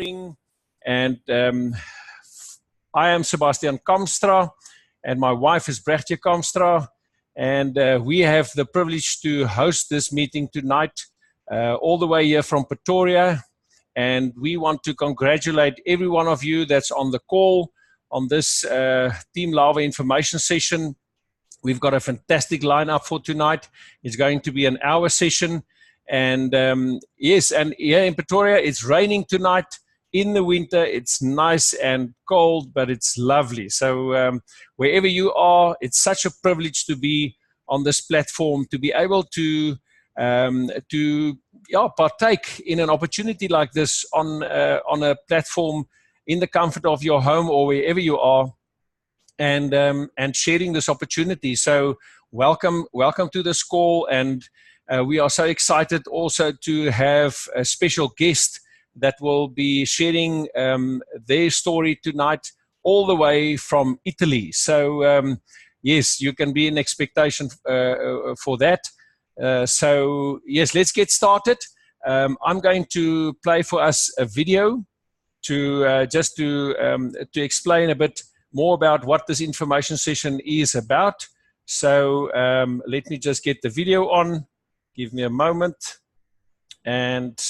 morning, and I am Sebastian Kamstra, and my wife is Brechtje Kamstra, and we have the privilege to host this meeting tonight, all the way here from Pretoria, and we want to congratulate every one of you that's on the call on this Team Lava information session. We've got a fantastic lineup for tonight. It's going to be an hour session. And yes, and here in Pretoria, it's raining tonight. In the winter, it's nice and cold, but it's lovely. So wherever you are, it's such a privilege to be on this platform, to be able to partake in an opportunity like this on a platform in the comfort of your home or wherever you are. And sharing this opportunity. So welcome to this call, and we are so excited also to have a special guest that will be sharing their story tonight all the way from Italy. So yes, you can be in expectation for that. So yes, let's get started. I'm going to play for us a video to just to explain a bit more about what this information session is about. So let me just get the video on. Give me a moment. And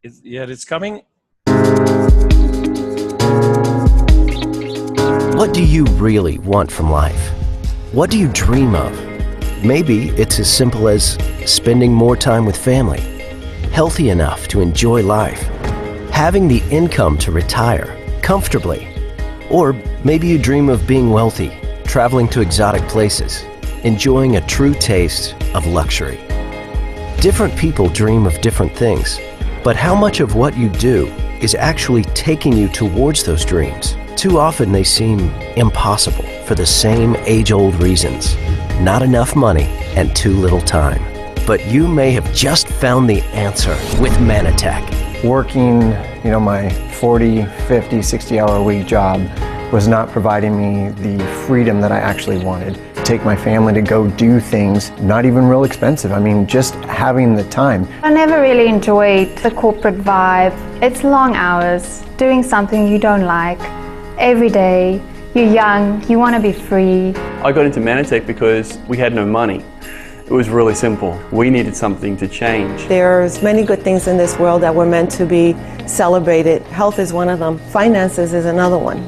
it's coming. What do you really want from life? What do you dream of? Maybe it's as simple as spending more time with family, healthy enough to enjoy life, having the income to retire comfortably. Or maybe you dream of being wealthy, traveling to exotic places, enjoying a true taste of luxury. Different people dream of different things, but how much of what you do is actually taking you towards those dreams? Too often they seem impossible for the same age-old reasons. Not enough money and too little time. But you may have just found the answer with Manitech. Working, my 40, 50, 60-hour a week job was not providing me the freedom that I actually wanted. Take my family to go do things, not even real expensive. I mean, just having the time. I never really enjoyed the corporate vibe. It's long hours, doing something you don't like. Every day, you're young, you want to be free. I got into Manitech because we had no money. It was really simple. We needed something to change. There's many good things in this world that were meant to be celebrated. Health is one of them. Finances is another one.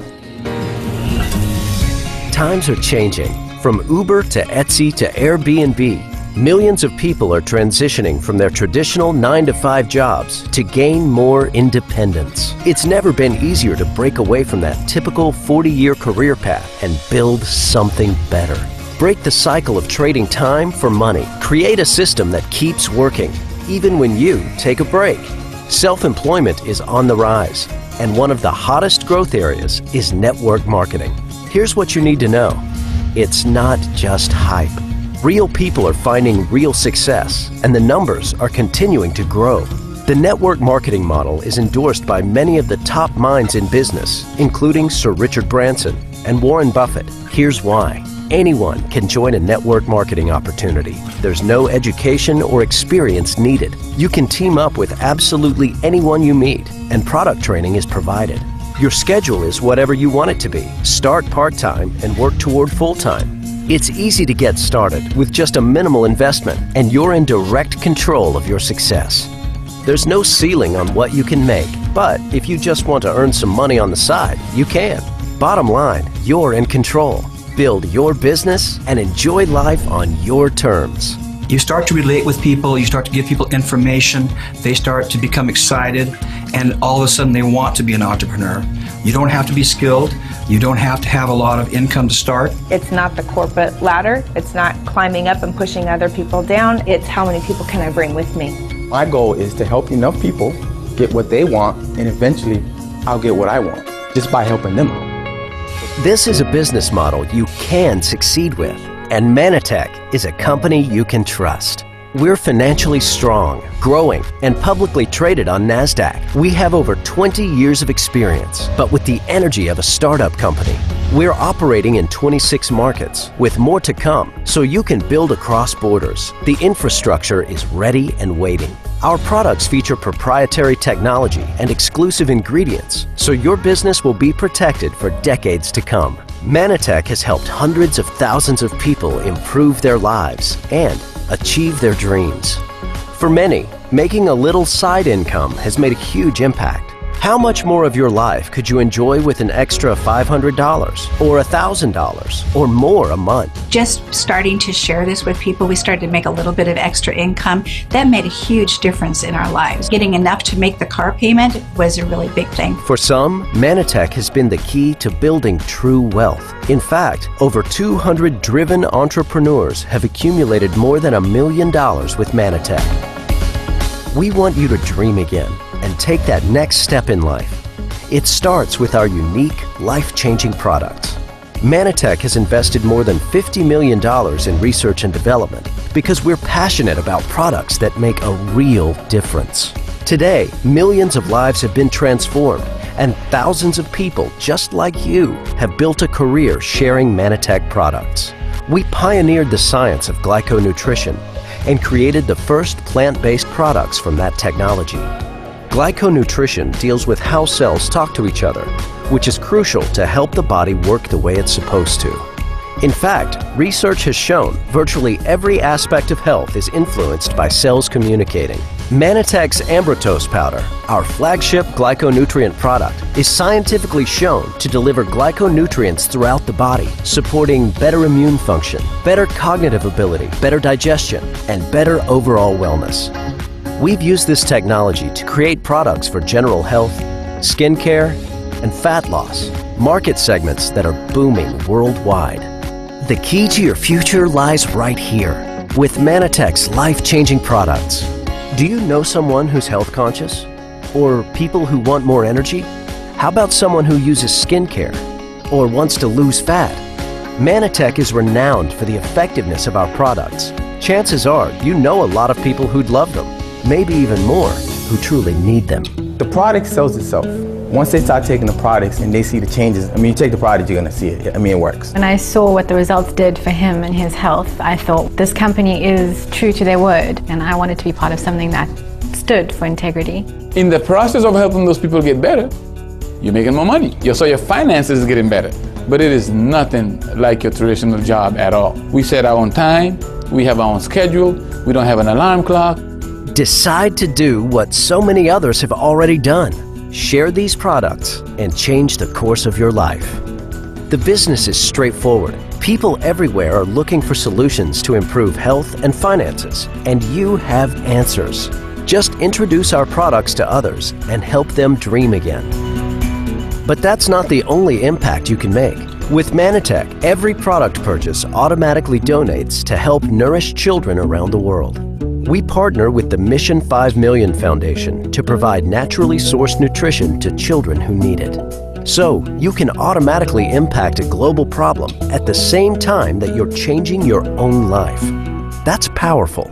Times are changing. From Uber to Etsy to Airbnb, millions of people are transitioning from their traditional 9-to-5 jobs to gain more independence. It's never been easier to break away from that typical 40-year career path and build something better. Break the cycle of trading time for money. Create a system that keeps working, even when you take a break. Self-employment is on the rise, and one of the hottest growth areas is network marketing. Here's what you need to know. It's not just hype. Real people are finding real success, and the numbers are continuing to grow. The network marketing model is endorsed by many of the top minds in business, including Sir Richard Branson and Warren Buffett. Here's why. Anyone can join a network marketing opportunity. There's no education or experience needed. You can team up with absolutely anyone you meet, and product training is provided. Your schedule is whatever you want it to be. Start part-time and work toward full-time. It's easy to get started with just a minimal investment, and you're in direct control of your success. There's no ceiling on what you can make, but if you just want to earn some money on the side, you can. Bottom line, you're in control. Build your business and enjoy life on your terms. You start to relate with people, you start to give people information, they start to become excited, and all of a sudden they want to be an entrepreneur. You don't have to be skilled, you don't have to have a lot of income to start. It's not the corporate ladder, it's not climbing up and pushing other people down, it's how many people can I bring with me. My goal is to help enough people get what they want, and eventually I'll get what I want, just by helping them out. This is a business model you can succeed with, and Manitech is a company you can trust. We're financially strong, growing, and publicly traded on NASDAQ. We have over 20 years of experience, but with the energy of a startup company. We're operating in 26 markets, with more to come, so you can build across borders. The infrastructure is ready and waiting. Our products feature proprietary technology and exclusive ingredients, so your business will be protected for decades to come. Manitech has helped hundreds of thousands of people improve their lives and achieve their dreams. For many, making a little side income has made a huge impact. How much more of your life could you enjoy with an extra $500 or $1,000 or more a month? Just starting to share this with people, we started to make a little bit of extra income. That made a huge difference in our lives. Getting enough to make the car payment was a really big thing. For some, Manitech has been the key to building true wealth. In fact, over 200 driven entrepreneurs have accumulated more than $1 million with Manitech. We want you to dream again and take that next step in life. It starts with our unique, life-changing products. Manitech has invested more than $50 million in research and development because we're passionate about products that make a real difference. Today, millions of lives have been transformed, and thousands of people just like you have built a career sharing Manitech products. We pioneered the science of glyconutrition and created the first plant-based products from that technology. Glyconutrition deals with how cells talk to each other, which is crucial to help the body work the way it's supposed to. In fact, research has shown virtually every aspect of health is influenced by cells communicating. Manitech's Ambrotos powder, our flagship glyconutrient product, is scientifically shown to deliver glyconutrients throughout the body, supporting better immune function, better cognitive ability, better digestion, and better overall wellness. We've used this technology to create products for general health, skincare, and fat loss, market segments that are booming worldwide. The key to your future lies right here with Manitech's life-changing products. Do you know someone who's health conscious? Or people who want more energy? How about someone who uses skincare or wants to lose fat? Manitech is renowned for the effectiveness of our products. Chances are you know a lot of people who'd love them, maybe even more, who truly need them. The product sells itself. Once they start taking the products and they see the changes, I mean, you take the product, you're going to see it. I mean, it works. When I saw what the results did for him and his health, I thought this company is true to their word, and I wanted to be part of something that stood for integrity. In the process of helping those people get better, you're making more money. So your finances is getting better. But it is nothing like your traditional job at all. We set our own time, we have our own schedule, we don't have an alarm clock. Decide to do what so many others have already done. Share these products and change the course of your life. The business is straightforward. People everywhere are looking for solutions to improve health and finances, and you have answers. Just introduce our products to others and help them dream again. But that's not the only impact you can make. With Manitech, every product purchase automatically donates to help nourish children around the world. We partner with the Mission 5 Million Foundation to provide naturally sourced nutrition to children who need it. So, you can automatically impact a global problem at the same time that you're changing your own life. That's powerful.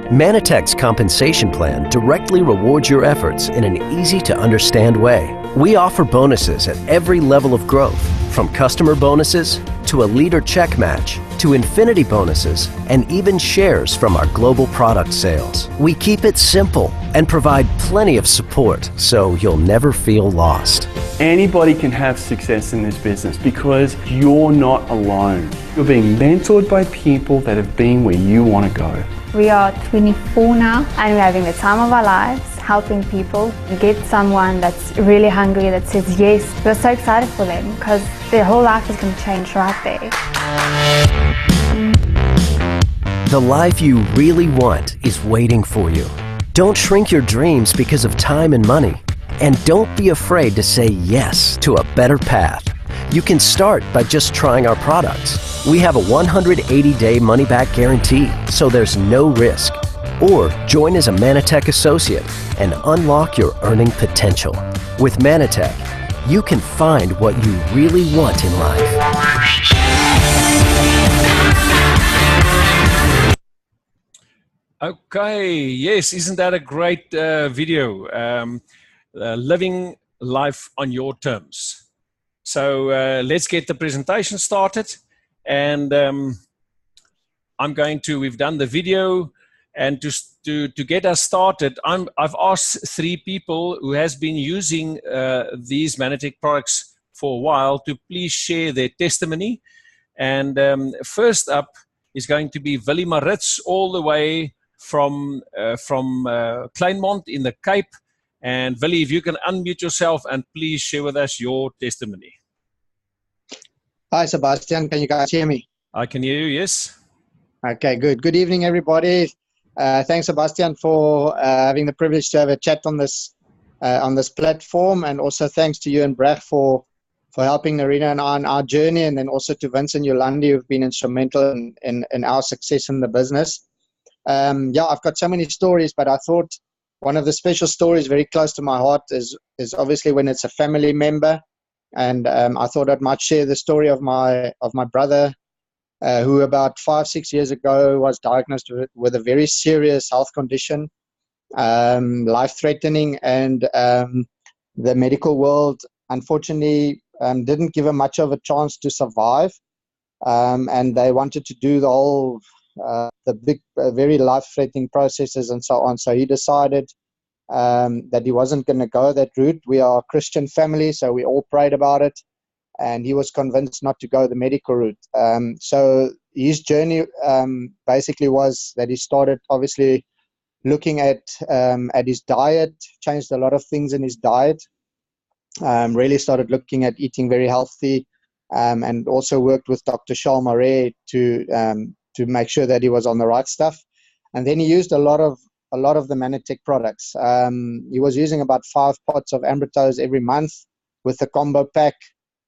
Manitech's compensation plan directly rewards your efforts in an easy-to-understand way. We offer bonuses at every level of growth, from customer bonuses to a leader check match to infinity bonuses and even shares from our global product sales. We keep it simple and provide plenty of support so you'll never feel lost. Anybody can have success in this business because you're not alone. You're being mentored by people that have been where you want to go. We are 24 now and we're having the time of our lives, helping people. Get someone that's really hungry that says yes. We're so excited for them because their whole life is going to change right there. The life you really want is waiting for you. Don't shrink your dreams because of time and money. And don't be afraid to say yes to a better path. You can start by just trying our products. We have a 180-day money-back guarantee, so there's no risk. Or join as a Manitech associate and unlock your earning potential. With Manitech, you can find what you really want in life. Okay, yes, isn't that a great video? Living life on your terms. So let's get the presentation started. And we've done the video, and to get us started, I've asked 3 people who has been using these Manatech products for a while to please share their testimony. And first up is going to be Willie Maritz, all the way from Kleinmond in the Cape. And Willie, if you can unmute yourself and please share with us your testimony. Hi, Sebastian. Can you guys hear me? I can hear you, yes. Okay, good. Good evening, everybody. Thanks, Sebastian, for having the privilege to have a chat on this platform, and also thanks to you and Brach for helping Narina and I on our journey, and then also to Vince and Yolandi, who've been instrumental in our success in the business. Yeah, I've got so many stories, but I thought one of the special stories very close to my heart is obviously when it's a family member, and I thought I might share the story of my brother, who about 5-6 years ago was diagnosed with a very serious health condition, life-threatening, and the medical world unfortunately didn't give him much of a chance to survive, and they wanted to do the whole the big very life-threatening processes and so on. So he decided that he wasn't going to go that route. We are a Christian family, so we all prayed about it, and he was convinced not to go the medical route. So his journey basically was that he started obviously looking at his diet, changed a lot of things in his diet, really started looking at eating very healthy, and also worked with Dr. Charles Marais to make sure that he was on the right stuff. And then he used a lot of the Manatech products. He was using about 5 pots of Ambritose every month with the combo pack,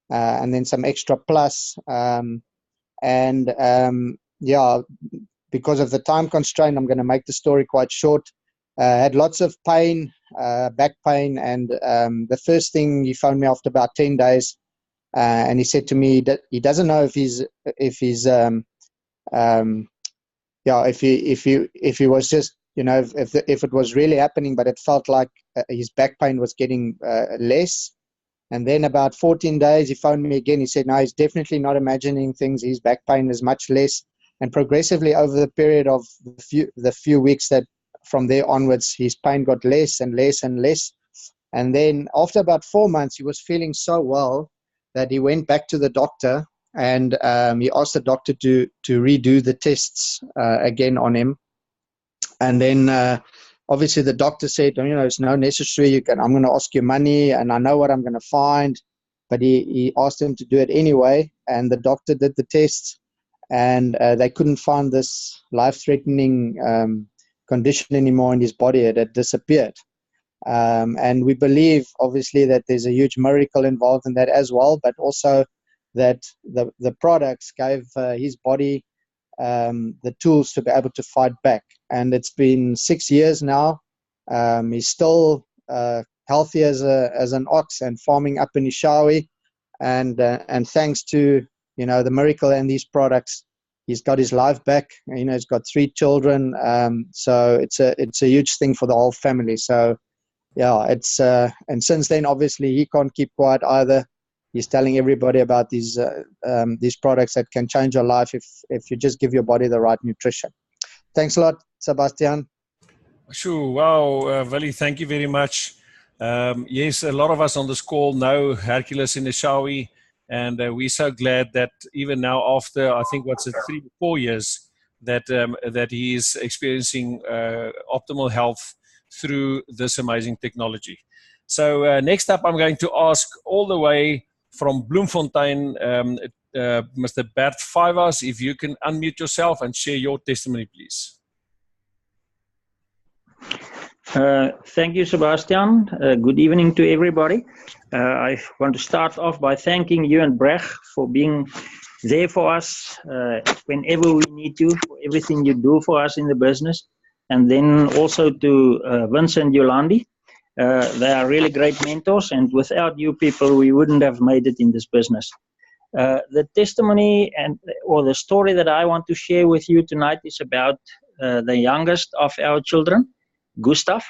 and then some extra plus. Yeah, because of the time constraint, I'm going to make the story quite short. Had lots of pain, back pain, and the first thing he phoned me after about 10 days, and he said to me that he doesn't know if he was just, you know, if it was really happening, but it felt like his back pain was getting less. And then about 14 days, he phoned me again. He said, no, he's definitely not imagining things. His back pain is much less. And progressively over the period of the few weeks that from there onwards, his pain got less and less and less. And then after about 4 months, he was feeling so well that he went back to the doctor, and he asked the doctor to redo the tests again on him. And then obviously the doctor said, you know, it's no necessary. I'm going to ask you money, and I know what I'm going to find. But he asked him to do it anyway, and the doctor did the tests, and they couldn't find this life-threatening condition anymore in his body. It had disappeared. And we believe, obviously, that there's a huge miracle involved in that as well, but also that the products gave his body the tools to be able to fight back. And it's been 6 years now. He's still healthy as an ox and farming up in Ishawi. And thanks to, you know, the miracle and these products, he's got his life back. You know, he's got 3 children. So it's a huge thing for the whole family. So yeah, and since then, obviously, he can't keep quiet either. He's telling everybody about these products that can change your life if you just give your body the right nutrition. Thanks a lot, Sebastian. Sure. Wow, Willie, thank you very much. Yes, a lot of us on this call know Hercules in Ishawi, and we're so glad that even now, after I think 3 or 4 years, that he is experiencing optimal health through this amazing technology. So next up, I'm going to ask all the way from Bloemfontein, Mr. Bert Fivas, if you can unmute yourself and share your testimony, please. Thank you, Sebastian. Good evening to everybody. I want to start off by thanking you and Brech for being there for us whenever we need you, for everything you do for us in the business. And then also to Vince and Yolandi. They are really great mentors, and without you people, we wouldn't have made it in this business. The testimony or the story that I want to share with you tonight is about the youngest of our children, Gustav.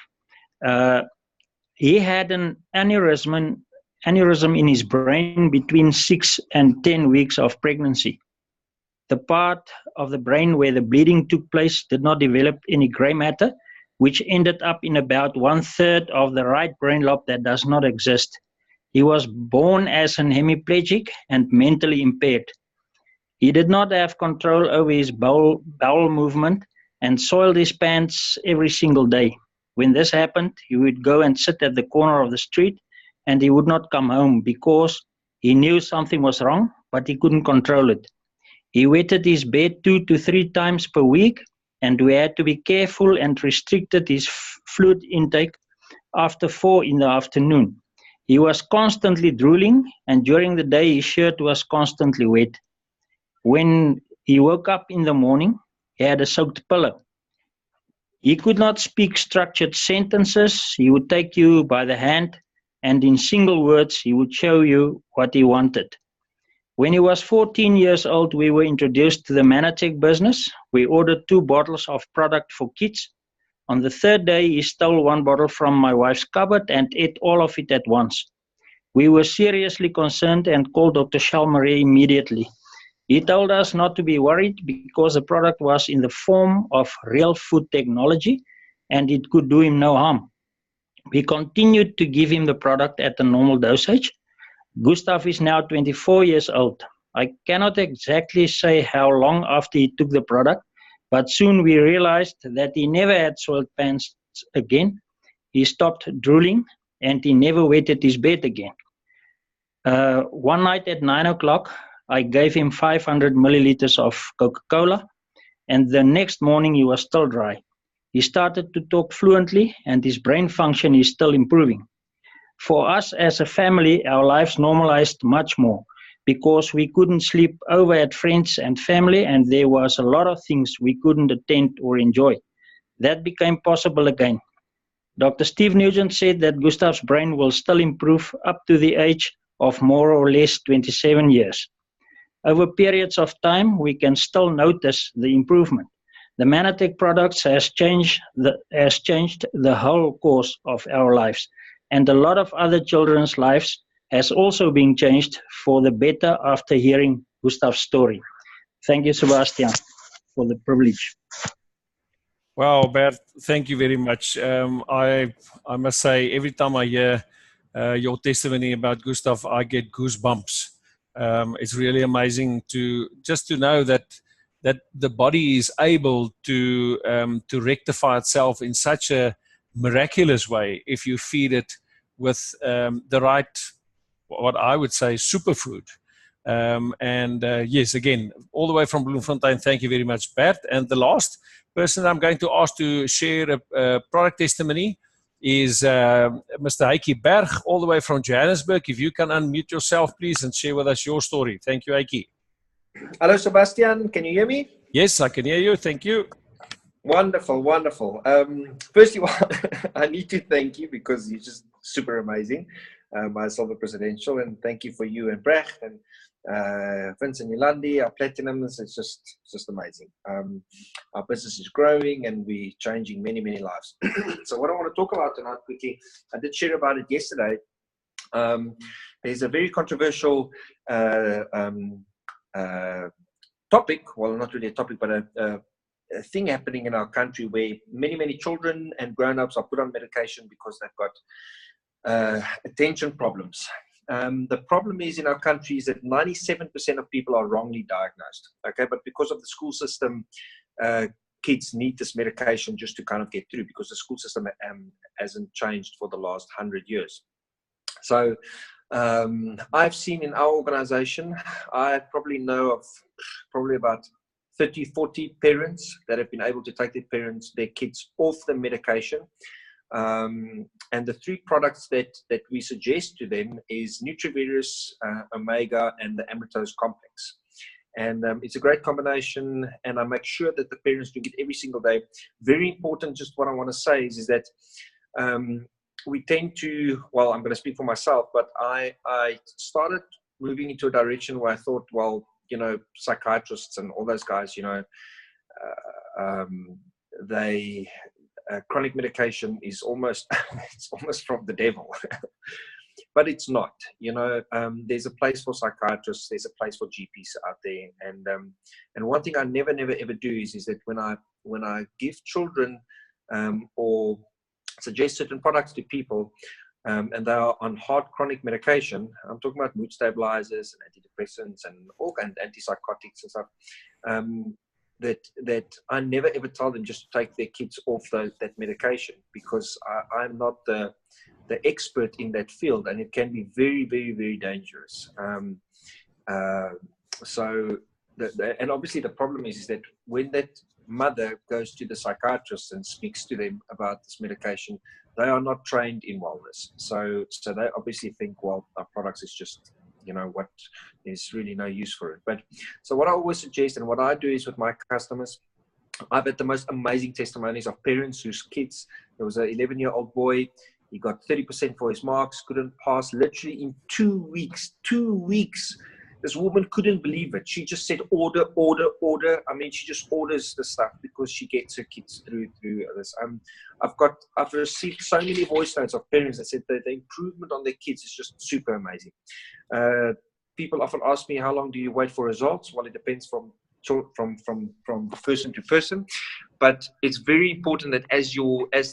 He had an aneurysm in his brain between 6 and 10 weeks of pregnancy. The part of the brain where the bleeding took place did not develop any gray matter, which ended up in about 1/3 of the right brain lobe that does not exist. He was born as an hemiplegic and mentally impaired. He did not have control over his bowel movement and soiled his pants every single day. When this happened, he would go and sit at the corner of the street and he would not come home because he knew something was wrong, but he couldn't control it. He wetted his bed 2 to 3 times per week, and we had to be careful and restricted his fluid intake after 4 in the afternoon. He was constantly drooling, and during the day his shirt was constantly wet. When he woke up in the morning, he had a soaked pillow. He could not speak structured sentences. He would take you by the hand, and in single words, he would show you what he wanted. When he was 14 years old, we were introduced to the Manatech business. We ordered 2 bottles of product for kids. On the 3rd day, he stole 1 bottle from my wife's cupboard and ate all of it at once. We were seriously concerned and called Dr. Chalmeret immediately. He told us not to be worried because the product was in the form of real food technology and it could do him no harm. We continued to give him the product at the normal dosage. Gustav is now 24 years old. I cannot exactly say how long after he took the product, but soon we realized that he never had soiled pants again. He stopped drooling and he never wetted his bed again. One night at 9 o'clock, I gave him 500 milliliters of Coca-Cola, and the next morning he was still dry. He started to talk fluently and his brain function is still improving. For us as a family, our lives normalized much more because we couldn't sleep over at friends and family, and there was a lot of things we couldn't attend or enjoy. That became possible again. Dr. Steve Nugent said that Gustav's brain will still improve up to the age of more or less 27 years. Over periods of time, we can still notice the improvement. The Manatech products has changed the whole course of our lives, and a lot of other children's lives has also been changed for the better after hearing Gustav's story. Thank you, Sebastian, for the privilege. Wow, Bert, thank you very much. I must say, every time I hear your testimony about Gustav, I get goosebumps. It's really amazing to know that the body is able to rectify itself in such a miraculous way if you feed it with the right, what I would say, superfood. Yes, again, all the way from Bloemfontein, thank you very much, Bert. And the last person I'm going to ask to share a product testimony is Mr. Heike Berg, all the way from Johannesburg. If you can unmute yourself, please, and share with us your story. Thank you, Heike. Hello, Sebastian. Can you hear me? Yes, I can hear you. Thank you. Wonderful, wonderful. First of all, I need to thank you because you're just super amazing. My Silver Presidential, and thank you for you and Brech and Vince and Yolandi, our platinums. It's just amazing. Our business is growing and we're changing many, many lives. So what I want to talk about tonight quickly, I did share about it yesterday. There's a very controversial topic, well, not really a topic, but a thing happening in our country where many, many children and grown-ups are put on medication because they've got attention problems. The problem is in our country is that 97% of people are wrongly diagnosed. Okay, but because of the school system, kids need this medication just to kind of get through because the school system hasn't changed for the last 100 years. So I've seen in our organization, I probably know of probably about 30, 40 parents that have been able to take their kids off the medication. And the 3 products that we suggest to them is Nutrivirus, Omega, and the Amritose Complex. And it's a great combination, and I make sure that the parents drink it every single day. Very important, just what I want to say is that we tend to, well, I'm going to speak for myself, but I started moving into a direction where I thought, well, you know, psychiatrists and all those guys, you know, chronic medication is almost it's almost from the devil. But it's not, there's a place for psychiatrists, there's a place for GPs out there. And one thing I never ever do is that when I give children or suggest certain products to people, and they are on hard chronic medication, I'm talking about mood stabilizers and antidepressants and all kind of antipsychotics and stuff, that I never ever tell them just to take their kids off that medication, because I'm not the expert in that field, and it can be very, very, very dangerous. And obviously the problem is that when that mother goes to the psychiatrist and speaks to them about this medication, they are not trained in wellness. So they obviously think, well, our products is just, what, there's really no use for it. But so what I always suggest and what I do is with my customers, I've had the most amazing testimonies of parents whose kids, there was an 11-year-old boy, he got 30% for his marks, couldn't pass literally in 2 weeks. 2 weeks. This woman couldn't believe it. She just said, order. I mean, she just orders the stuff because she gets her kids through this. I've received so many voice notes of parents that said that the improvement on their kids is just super amazing. People often ask me, how long do you wait for results? Well, it depends from person to person, but it's very important that as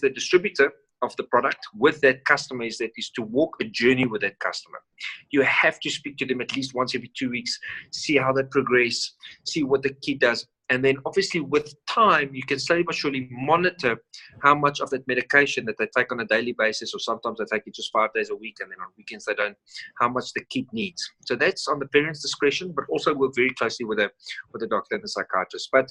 the distributor of the product with that customer is to walk a journey with that customer. You have to speak to them at least once every 2 weeks, see how they progress, see what the kid does. And then obviously with time, you can slowly but surely monitor how much of that medication that they take on a daily basis, or sometimes they take it just 5 days a week, and then on weekends they don't, how much the kid needs. So that's on the parent's discretion, but also work very closely with the doctor and the psychiatrist. But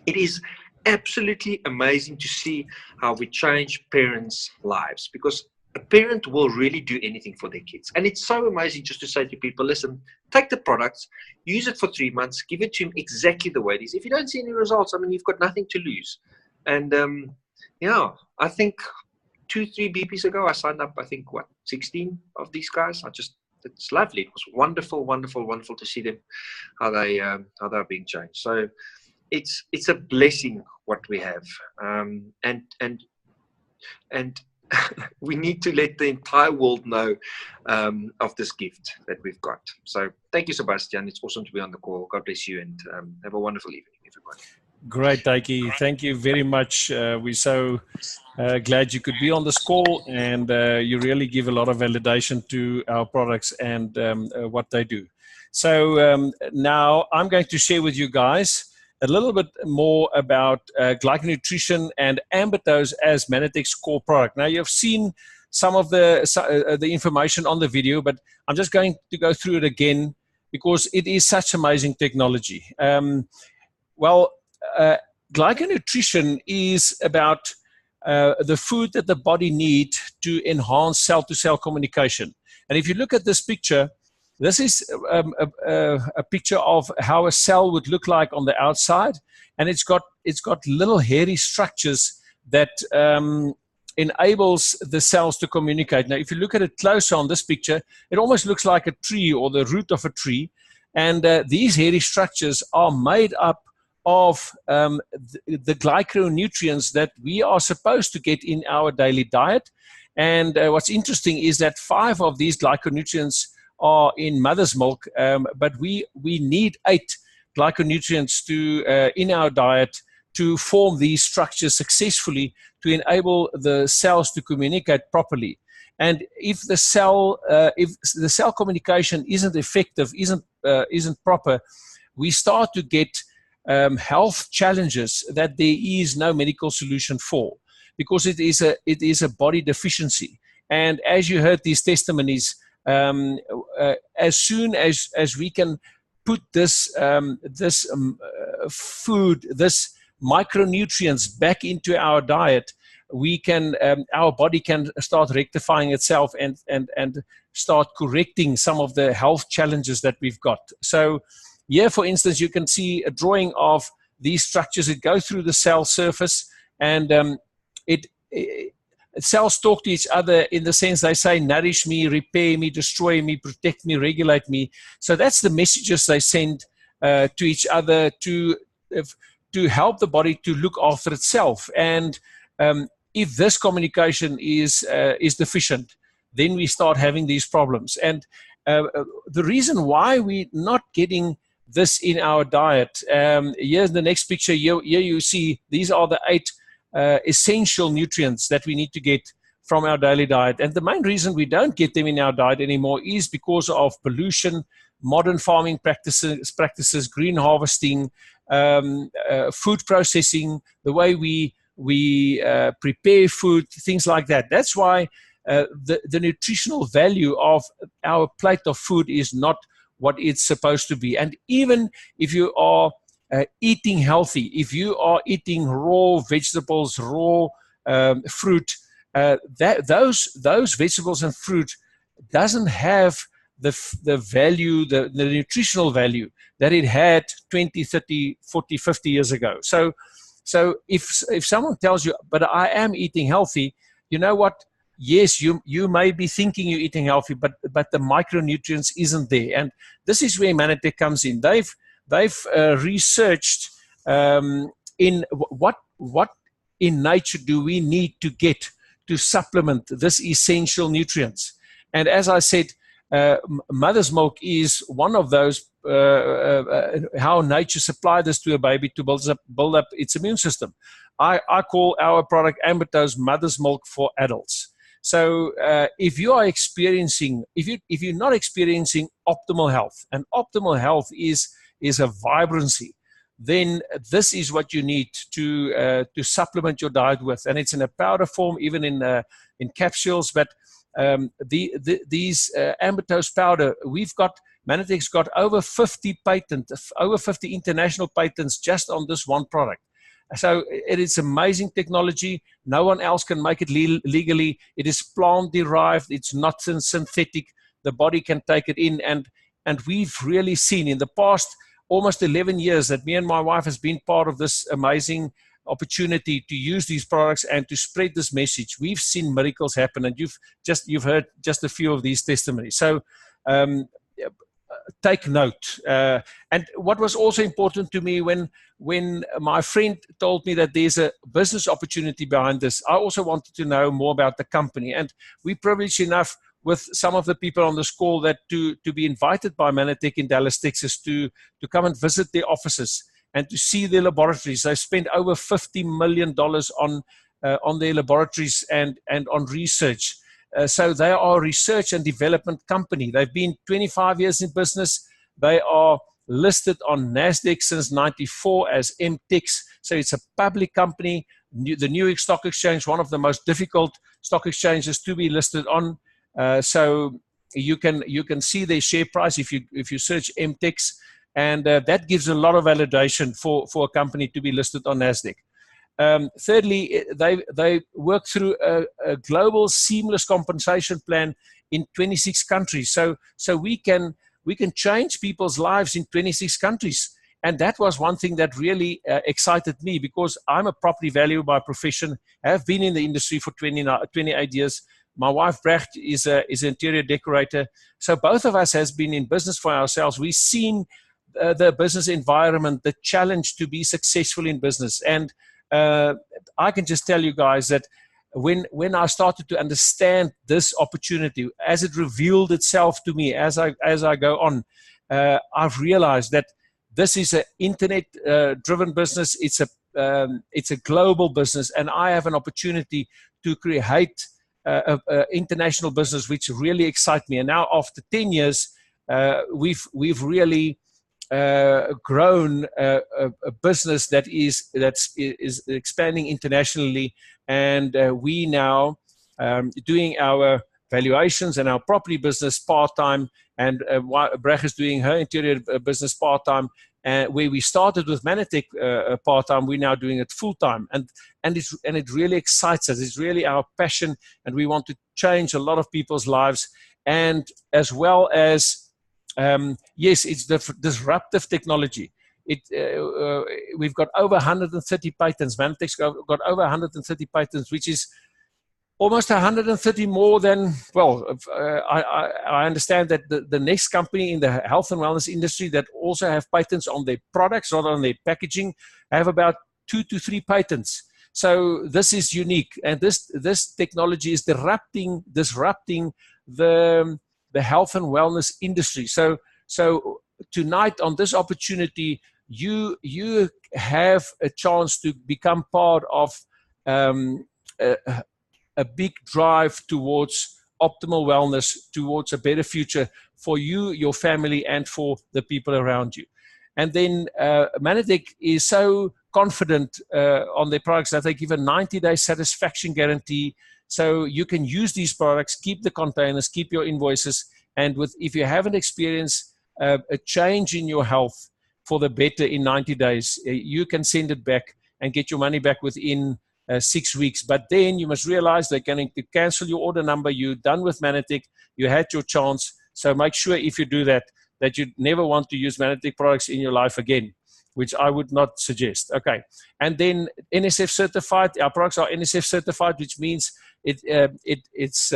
it is absolutely amazing to see how we change parents' lives, because a parent will really do anything for their kids. And it's so amazing just to say to people, listen, take the products, use it for 3 months, give it to him exactly the way it is. If you don't see any results, I mean, you've got nothing to lose. And I think 2-3 BPs ago, I signed up, 16 of these guys. It's lovely. It was wonderful to see them, how they're being changed. So it's a blessing what we have, and we need to let the entire world know of this gift that we've got. So thank you, Sebastian. It's awesome to be on the call. God bless you, and have a wonderful evening, everybody. Great, Taiki. Thank you very much. We're so glad you could be on this call, and you really give a lot of validation to our products and what they do. So now I'm going to share with you guys a little bit more about glyconutrition and Ambitose as Manatech's core product. Now, you've seen some of the information on the video, but I'm just going to go through it again because it is such amazing technology. Glyconutrition is about the food that the body needs to enhance cell-to-cell communication. And if you look at this picture, this is a picture of how a cell would look like on the outside, and it's got little hairy structures that enables the cells to communicate. Now, if you look at it closer on this picture, it almost looks like a tree or the root of a tree, and these hairy structures are made up of the glyconutrients that we are supposed to get in our daily diet. And what's interesting is that 5 of these glyconutrients are in mother's milk, but we need 8 glyconutrients in our diet to form these structures successfully to enable the cells to communicate properly. And if the cell communication isn't effective, isn't proper, we start to get health challenges that there is no medical solution for, because it is a body deficiency. And as you heard these testimonies, as soon as we can put this food, this micronutrients back into our diet, we can our body can start rectifying itself and start correcting some of the health challenges that we've got. So here, for instance, you can see a drawing of these structures that go through the cell surface, and cells talk to each other in the sense they say, nourish me, repair me, destroy me, protect me, regulate me. So that's the messages they send to each other to to help the body to look after itself. And if this communication is deficient, then we start having these problems. And the reason why we're not getting this in our diet, here's the next picture. Here you see these are the 8 essential nutrients that we need to get from our daily diet. And the main reason we don't get them in our diet anymore is because of pollution, modern farming practices, green harvesting, food processing, the way we prepare food, things like that. That's why the nutritional value of our plate of food is not what it's supposed to be. And even if you are eating healthy, if you are eating raw vegetables, raw fruit, those vegetables and fruit doesn't have the value, the nutritional value that it had 20, 30, 40, 50 years ago. So if someone tells you, but I am eating healthy, you know what? Yes, you may be thinking you're eating healthy, but the micronutrients isn't there. And this is where Manatech comes in. They've researched in what in nature do we need to get to supplement this essential nutrients. And as I said, mother's milk is one of those, how nature supplied this to a baby to build up its immune system. I call our product Ambitose mother's milk for adults. So if you are experiencing, if you're not experiencing optimal health, and optimal health is a vibrancy, then this is what you need to supplement your diet with. And it's in a powder form, even in capsules. But these Ambitose powder, Manatech's got over 50 patents, over 50 international patents just on this one product. So it is amazing technology. No one else can make it legally. It is plant derived. It's not synthetic. The body can take it in. And we've really seen in the past almost 11 years that me and my wife has been part of this amazing opportunity to use these products and to spread this message. We've seen miracles happen, and you've heard just a few of these testimonies. So take note. And what was also important to me when my friend told me that there's a business opportunity behind this, I also wanted to know more about the company. And we're privileged enough with some of the people on this call that to be invited by Manatech in Dallas, Texas, to come and visit their offices and to see their laboratories. They spent over $50 million on their laboratories and on research. So they are a research and development company. They've been 25 years in business. They are listed on NASDAQ since 94 as MTEX. So it's a public company. The New York Stock Exchange, one of the most difficult stock exchanges to be listed on. So you can see their share price if you search MTEX, and that gives a lot of validation for a company to be listed on NASDAQ. Thirdly, they work through a global seamless compensation plan in 26 countries. So we can change people's lives in 26 countries. And that was one thing that really excited me, because I'm a property valuer by profession. I have been in the industry for 28 years. My wife, Brecht, is an interior decorator. So both of us has been in business for ourselves. We've seen the business environment, the challenge to be successful in business. And I can just tell you guys that when I started to understand this opportunity, as it revealed itself to me as I go on, I've realized that this is an internet-driven business. It's a global business, and I have an opportunity to create an international business, which really excites me. And now, after 10 years, we've really grown a business that is expanding internationally, and we now doing our valuations and our property business part-time, and Brecht is doing her interior business part-time, where we started with Manatech part-time, we're now doing it full-time, and it really excites us. It's really our passion, and we want to change a lot of people's lives, and as well as yes, it's the disruptive technology. We've got over 130 patents. Manatech's got over 130 patents, which is almost 130 more than, well, I understand that the next company in the health and wellness industry that also have patents on their products, not on their packaging, have about 2 to 3 patents. So this is unique, and this technology is disrupting the health and wellness industry. So tonight on this opportunity, you have a chance to become part of a big drive towards optimal wellness, towards a better future for you, your family, and for the people around you. And then Manatech is so confident on their products that they give a 90-day satisfaction guarantee. So you can use these products, keep the containers, keep your invoices, and if you haven't experienced a change in your health for the better in 90 days, you can send it back and get your money back within 6 weeks. But then you must realize they're going to cancel your order number. You're done with Manatech. You had your chance. So make sure if you do that you never want to use Manatech products in your life again, which I would not suggest. Okay. And then NSF certified. Our products are NSF certified, which means it's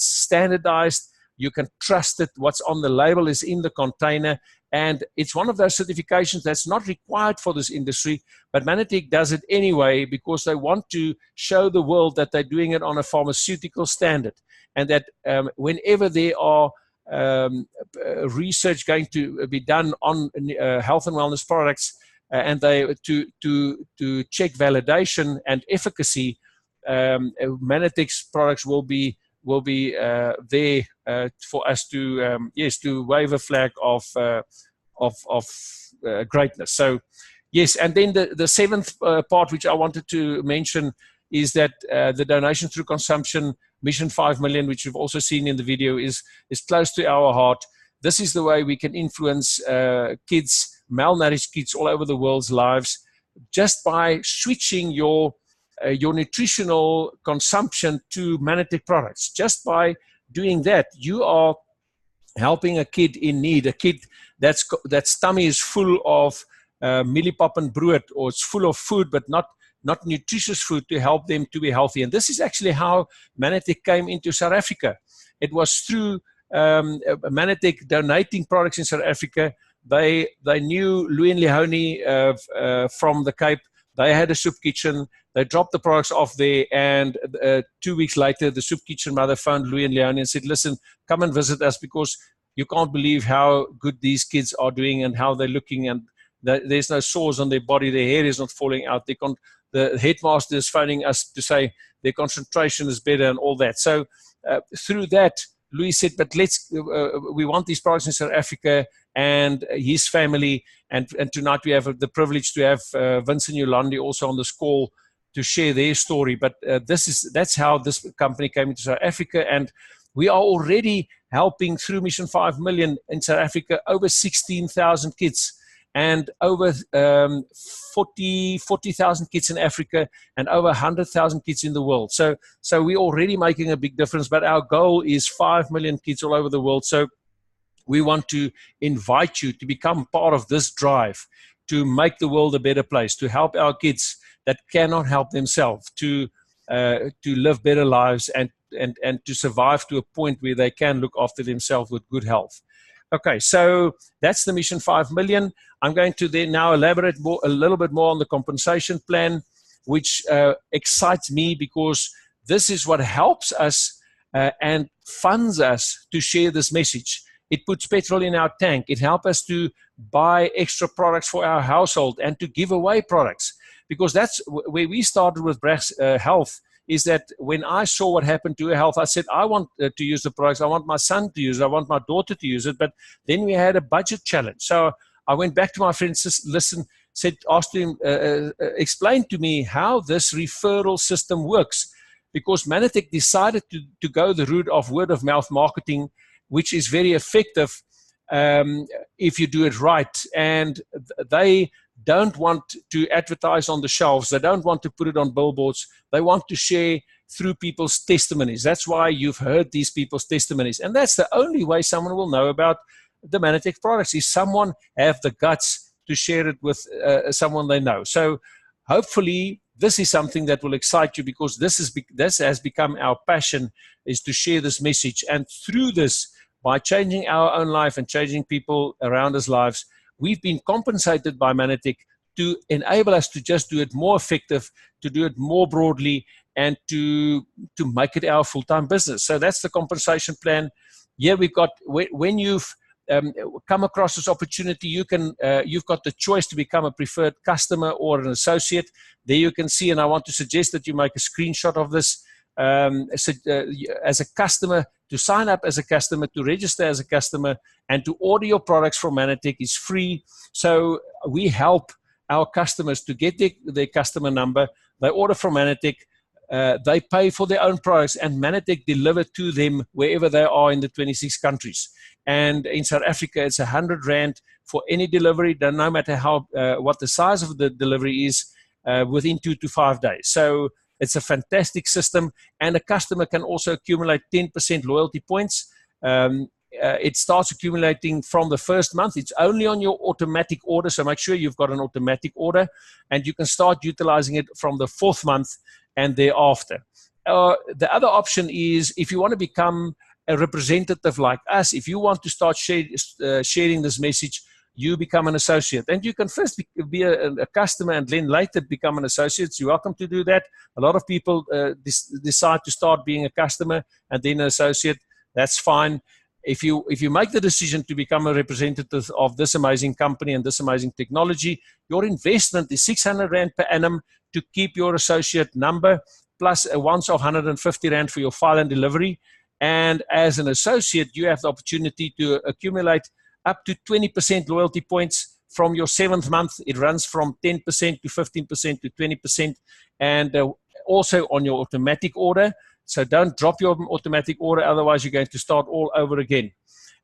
standardized. You can trust it. What's on the label is in the container. And it's one of those certifications that's not required for this industry, but Manatech does it anyway because they want to show the world that they're doing it on a pharmaceutical standard, and that whenever there are research going to be done on health and wellness products, and they to check validation and efficacy, Manatech's products will be there for us to to wave a flag of greatness. So yes, and then the seventh part which I wanted to mention is that the donation through consumption, Mission 5 Million, which you've also seen in the video, is close to our heart. This is the way we can influence kids, malnourished kids all over the world's lives, just by switching your nutritional consumption to Manatech products. Just by doing that, you are helping a kid in need, a kid that tummy is full of millipap and brood, or it's full of food but not nutritious food, to help them to be healthy. And this is actually how Manatech came into South Africa. It was through Manatech donating products in South Africa. They knew Louis and Leonie from the Cape. They had a soup kitchen. They dropped the products off there, and 2 weeks later, the soup kitchen mother phoned Louis and Leonie and said, "Listen, come and visit us, because you can't believe how good these kids are doing and how they're looking, and there's no sores on their body, their hair is not falling out. The headmaster is phoning us to say their concentration is better and all that." So through that, Louis said, "But we want these products in South Africa," and his family, and tonight we have the privilege to have Vincent Yolandi also on this call to share their story. But that's how this company came into South Africa, and we are already helping through Mission 5 Million in South Africa over 16,000 kids, and over 40,000 kids in Africa, and over 100,000 kids in the world. So we're already making a big difference, but our goal is 5 million kids all over the world. So we want to invite you to become part of this drive to make the world a better place, to help our kids that cannot help themselves to live better lives and to survive to a point where they can look after themselves with good health. Okay, so that's the Mission 5 Million. I'm going to then now elaborate a little bit more on the compensation plan, which excites me, because this is what helps us and funds us to share this message. It puts petrol in our tank. It helps us to buy extra products for our household and to give away products, because that's where we started with Brecht's Health. Is that when I saw what happened to her health, I said, I want to use the products. I want my son to use it. I want my daughter to use it. But then we had a budget challenge. So I went back to my friend, asked him, explain to me how this referral system works. Because Manatech decided to go the route of word-of-mouth marketing, which is very effective if you do it right. And they don't want to advertise on the shelves. They don't want to put it on billboards. They want to share through people's testimonies. That's why you've heard these people's testimonies. And that's the only way someone will know about the Manatech products, is someone have the guts to share it with someone they know. So hopefully this is something that will excite you, because this has become our passion, is to share this message. And through this, by changing our own life and changing people around us' lives, we've been compensated by Manatech to enable us to just do it more effective, to do it more broadly, and to make it our full-time business. So that's the compensation plan. Here we've got, when you've come across this opportunity, you've got the choice to become a preferred customer or an associate. There you can see, and I want to suggest that you make a screenshot of this. As a customer, to sign up as a customer, to register as a customer, and to order your products from Manatech is free. So we help our customers to get their customer number. They order from Manatech. They pay for their own products, and Manatech deliver to them wherever they are in the 26 countries. And in South Africa, it's 100 Rand for any delivery, no matter what the size of the delivery is, within 2 to 5 days. So it's a fantastic system, and a customer can also accumulate 10% loyalty points. It starts accumulating from the first month. It's only on your automatic order, so make sure you've got an automatic order, and you can start utilizing it from the 4th month and thereafter. The other option is, if you want to become a representative like us, if you want to start sharing this message, you become an associate. And you can first be a customer and then later become an associate. You're welcome to do that. A lot of people decide to start being a customer and then an associate. That's fine. If you make the decision to become a representative of this amazing company and this amazing technology, your investment is 600 Rand per annum to keep your associate number, plus a once-off 150 Rand for your file and delivery. And as an associate, you have the opportunity to accumulate up to 20% loyalty points from your 7th month. It runs from 10% to 15% to 20%, and also on your automatic order. So don't drop your automatic order, otherwise you're going to start all over again.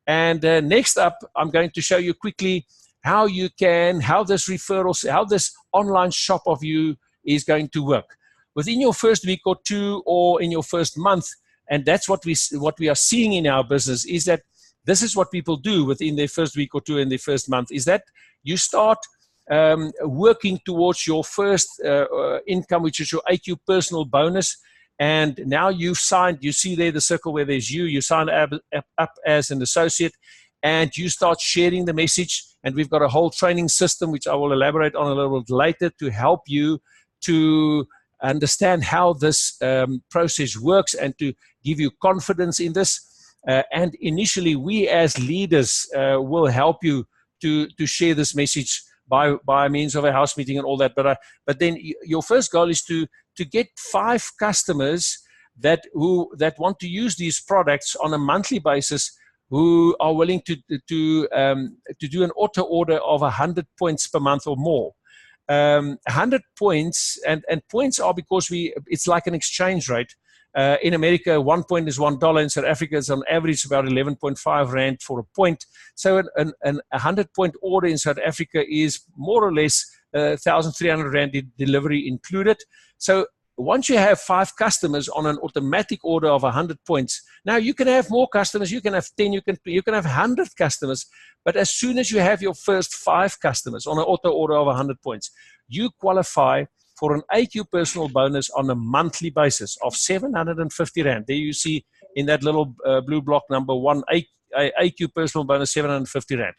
And next up, I'm going to show you quickly how this online shop of you is going to work. Within your first week or two, or in your first month, and that's what we are seeing in our business, is that this is what people do within their first week or two in their first month, is that you start working towards your first income, which is your AQ personal bonus. And now you've signed, you see there the circle where there's you sign up as an associate, and you start sharing the message. And we've got a whole training system, which I will elaborate on a little bit later, to help you to understand how this process works and to give you confidence in this. And initially, we as leaders will help you to share this message by means of a house meeting and all that. But then your first goal is to get 5 customers that want to use these products on a monthly basis, who are willing to do an auto order of 100 points per month or more. 100 points, and points are because it's like an exchange rate. In America, 1 point is $1. In South Africa, it's on average about 11.5 Rand for a point. So an 100-point order in South Africa is more or less 1,300 Rand delivery included. So once you have 5 customers on an automatic order of 100 points, now you can have more customers. You can have 10. You can have 100 customers. But as soon as you have your first 5 customers on an auto order of 100 points, you qualify for an AQ personal bonus on a monthly basis of 750 Rand. There you see in that little blue block number 1, AQ personal bonus, 750 Rand.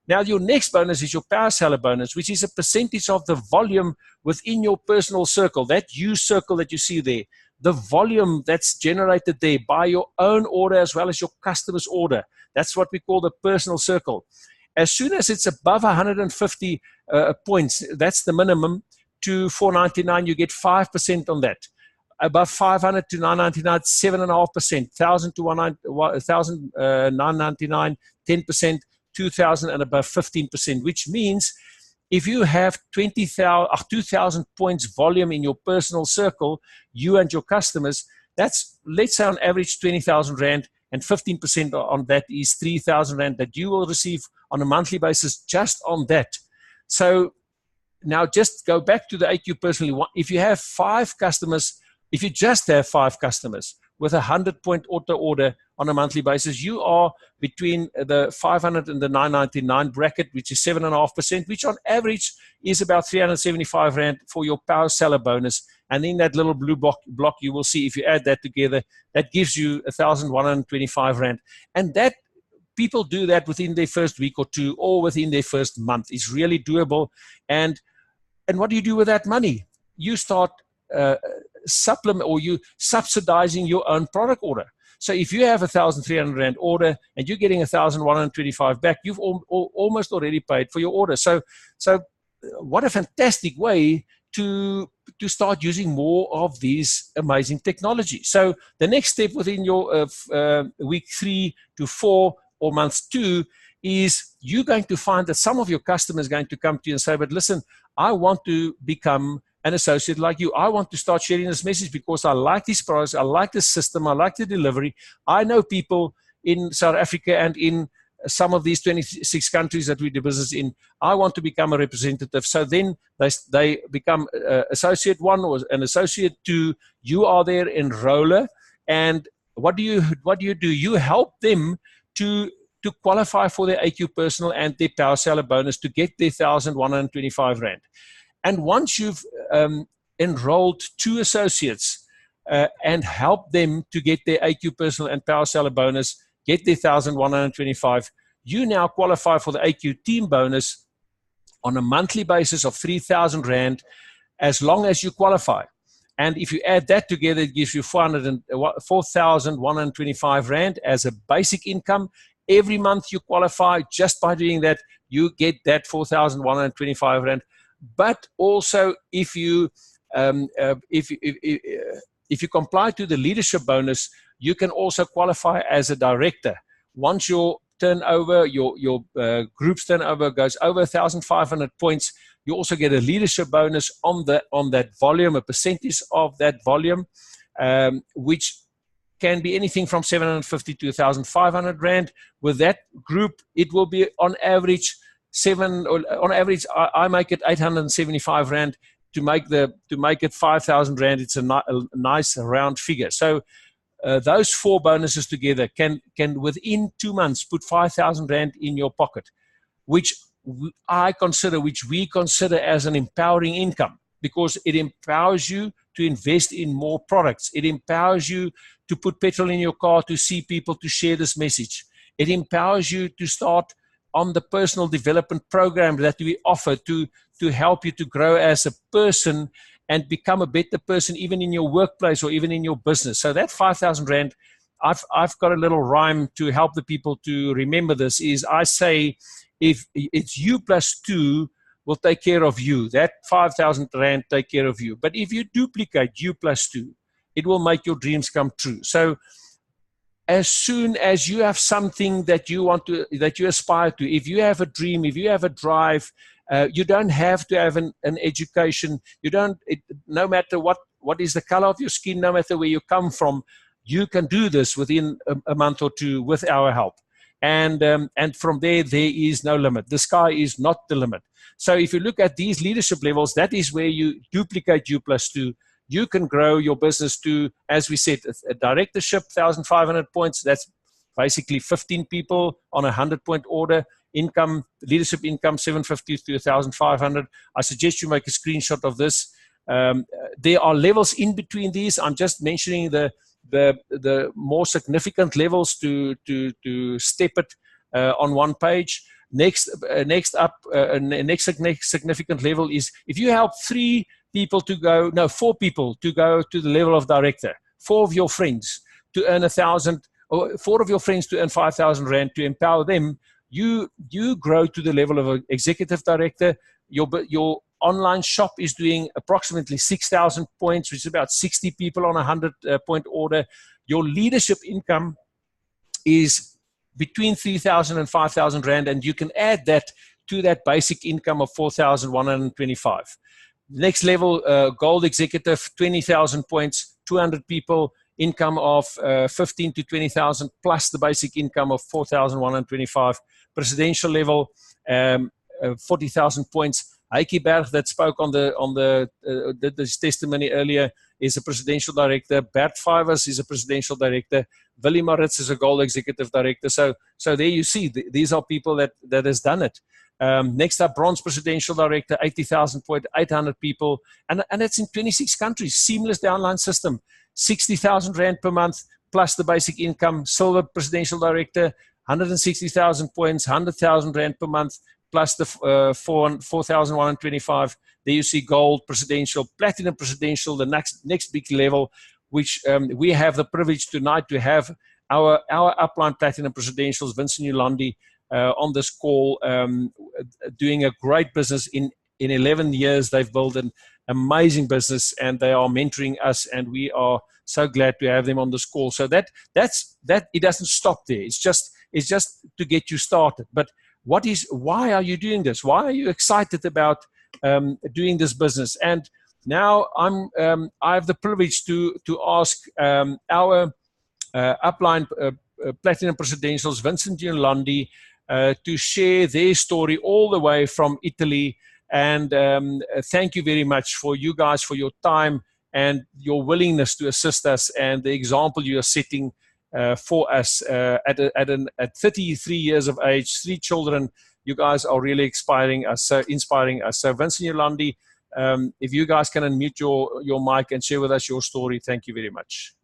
Now your next bonus is your power seller bonus, which is a percentage of the volume within your personal circle, that you circle that you see there, the volume that's generated there by your own order as well as your customer's order. That's what we call the personal circle. As soon as it's above 150 points, that's the minimum, to 499, you get 5% on that. Above 500 to 999, 7.5%. 1,000 to 999, 10%. 2,000 and above, 15%. Which means if you have 2,000 points volume in your personal circle, you and your customers, that's, let's say on average 20,000 Rand, and 15% on that is 3,000 Rand that you will receive on a monthly basis just on that. So now just go back to the AQ personally. If you have 5 customers, if you just have 5 customers with a 100-point auto order on a monthly basis, you are between the 500 and the 999 bracket, which is 7.5%, which on average is about 375 Rand for your power seller bonus. And in that little blue block, you will see, if you add that together, that gives you 1,125 Rand. And that people do that within their first week or two, or within their first month. It's really doable. And what do you do with that money? You start supplement, or you subsidizing your own product order. So if you have 1,300 Rand order and you're getting 1,125 back, you've almost already paid for your order. So what a fantastic way to start using more of these amazing technology. So the next step within your week 3 to 4 or month 2 is you're going to find that some of your customers are going to come to you and say, but listen, I want to become an associate like you. I want to start sharing this message because I like these products, I like the system, I like the delivery. I know people in South Africa and in some of these 26 countries that we do business in. I want to become a representative. So then they become associate 1 or an associate 2. You are their enroller, and what do you do? You help them to qualify for their AQ Personal and their Power Seller bonus to get their 1,125 Rand. And once you've enrolled 2 associates and help them to get their AQ Personal and Power Seller bonus, get their 1,125, you now qualify for the AQ Team bonus on a monthly basis of 3,000 Rand as long as you qualify. And if you add that together, it gives you 4,125 Rand as a basic income. Every month you qualify. Just by doing that, you get that 4,125 Rand. But also, if you comply to the leadership bonus, you can also qualify as a director. Once your turnover, your group's turnover goes over 1,500 points, you also get a leadership bonus on that volume, a percentage of that volume, which can be anything from 750 to 1,500 Rand. With that group, it will be on average I make it 875 Rand. To make it 5,000 Rand, it's a nice round figure. So those 4 bonuses together can within 2 months put 5,000 Rand in your pocket, which we consider as an empowering income, because it empowers you to invest in more products. It empowers you to put petrol in your car, to see people, to share this message. It empowers you to start on the personal development program that we offer to help you to grow as a person and become a better person, even in your workplace or even in your business. So that 5,000 Rand, I've got a little rhyme to help the people to remember this, is I say, if it's you plus 2 will take care of you, that 5,000 Rand take care of you. But if you duplicate you plus 2, it will make your dreams come true. So as soon as you have something that you aspire to, if you have a dream, if you have a drive, you don't have to have an education. No matter what is the color of your skin, no matter where you come from, you can do this within a month or 2 with our help. And from there is no limit. The sky is not the limit. So if you look at these leadership levels, that is where you duplicate you plus 2. You can grow your business to, as we said, a directorship, 1,500 points. That's basically 15 people on a 100-point order. Income, leadership income, 750 to 1,500. I suggest you make a screenshot of this. There are levels in between these. I'm just mentioning the more significant levels to step it on one page. Next significant level is if you help 4 people to go to the level of director, 4 of your friends to earn 1,000, or 4 of your friends to earn 5,000 Rand, to empower them, you grow to the level of an executive director. Your online shop is doing approximately 6,000 points, which is about 60 people on a 100-point order. Your leadership income is between 3,000 and 5,000 Rand, and you can add that to that basic income of 4,125. Next level, gold executive, 20,000 points, 200 people, income of 15 to 20,000 plus the basic income of 4,125. Presidential level, 40,000 points, Heike Berg, that spoke on this testimony earlier, is a presidential director. Bert Fivers is a presidential director. Willie Maritz is a gold executive director. So there you see, these are people that has done it. Next up, bronze presidential director, 80,000 point, 800 people, and it's in 26 countries. Seamless downline system, 60,000 Rand per month plus the basic income. Silver presidential director, 160,000 points, 100,000 Rand per month plus the 4,125. There you see gold presidential, platinum presidential, the next big level, which we have the privilege tonight to have our upline platinum presidentials, Vincent Yolandi, on this call, doing a great business. In 11 years, they've built an amazing business, and they are mentoring us, and we are so glad to have them on this call. So that it doesn't stop there. It's just to get you started. But why are you doing this? Why are you excited about doing this business? And now I have the privilege to ask our upline platinum presidentials, Vincent Yolandi, to share their story all the way from Italy. And thank you very much for you guys, for your time and your willingness to assist us, and the example you are setting for us at 33 years of age, 3 children. You guys are really inspiring us. So Vincent Yolandi, if you guys can unmute your mic and share with us your story, thank you very much.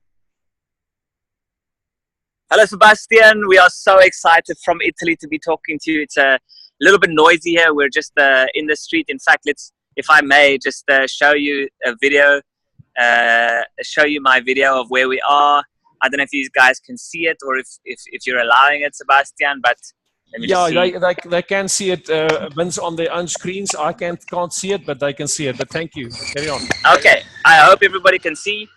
Hello, Sebastian. We are so excited from Italy to be talking to you. It's a little bit noisy here. We're just in the street. In fact, if I may, just show you a video, show you my video of where we are. I don't know if you guys can see it or if you're allowing it, Sebastian, but let me just see. They can see it, Vince, on their own screens. I can't see it, but they can see it. But thank you. Carry on. Okay. I hope everybody can see.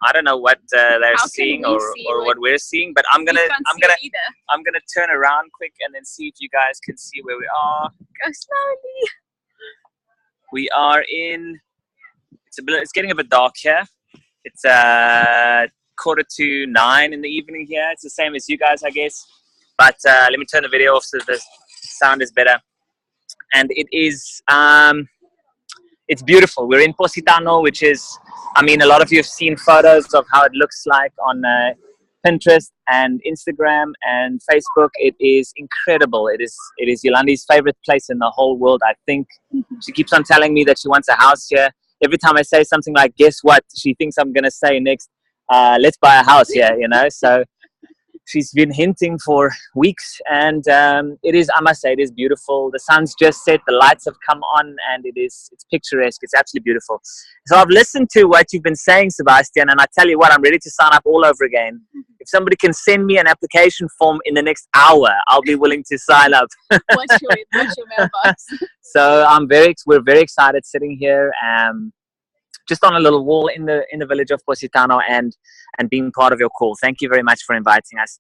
I don't know what they're seeing or what we're seeing, but I'm gonna turn around quick and then see if you guys can see where we are. Go slowly. We are in. It's getting a bit dark here. It's 9:45 in the evening here. It's the same as you guys, I guess. But let me turn the video off so the sound is better. And it is. It's beautiful. We're in Positano, which is, I mean, a lot of you have seen photos of how it looks like on Pinterest and Instagram and Facebook. It is incredible. It is Yolandi's favorite place in the whole world, I think. She keeps on telling me that she wants a house here. Every time I say something like, guess what, she thinks I'm going to say next, let's buy a house here, you know. So she's been hinting for weeks, and it is, I must say, it is beautiful. The sun's just set, the lights have come on, and it's picturesque. It's absolutely beautiful. So I've listened to what you've been saying, Sebastian, and I tell you what, I'm ready to sign up all over again. If somebody can send me an application form in the next hour, I'll be willing to sign up. What's your mailbox? So we're very excited sitting here, just on a little wall in the village of Positano, and being part of your call. Thank you very much for inviting us.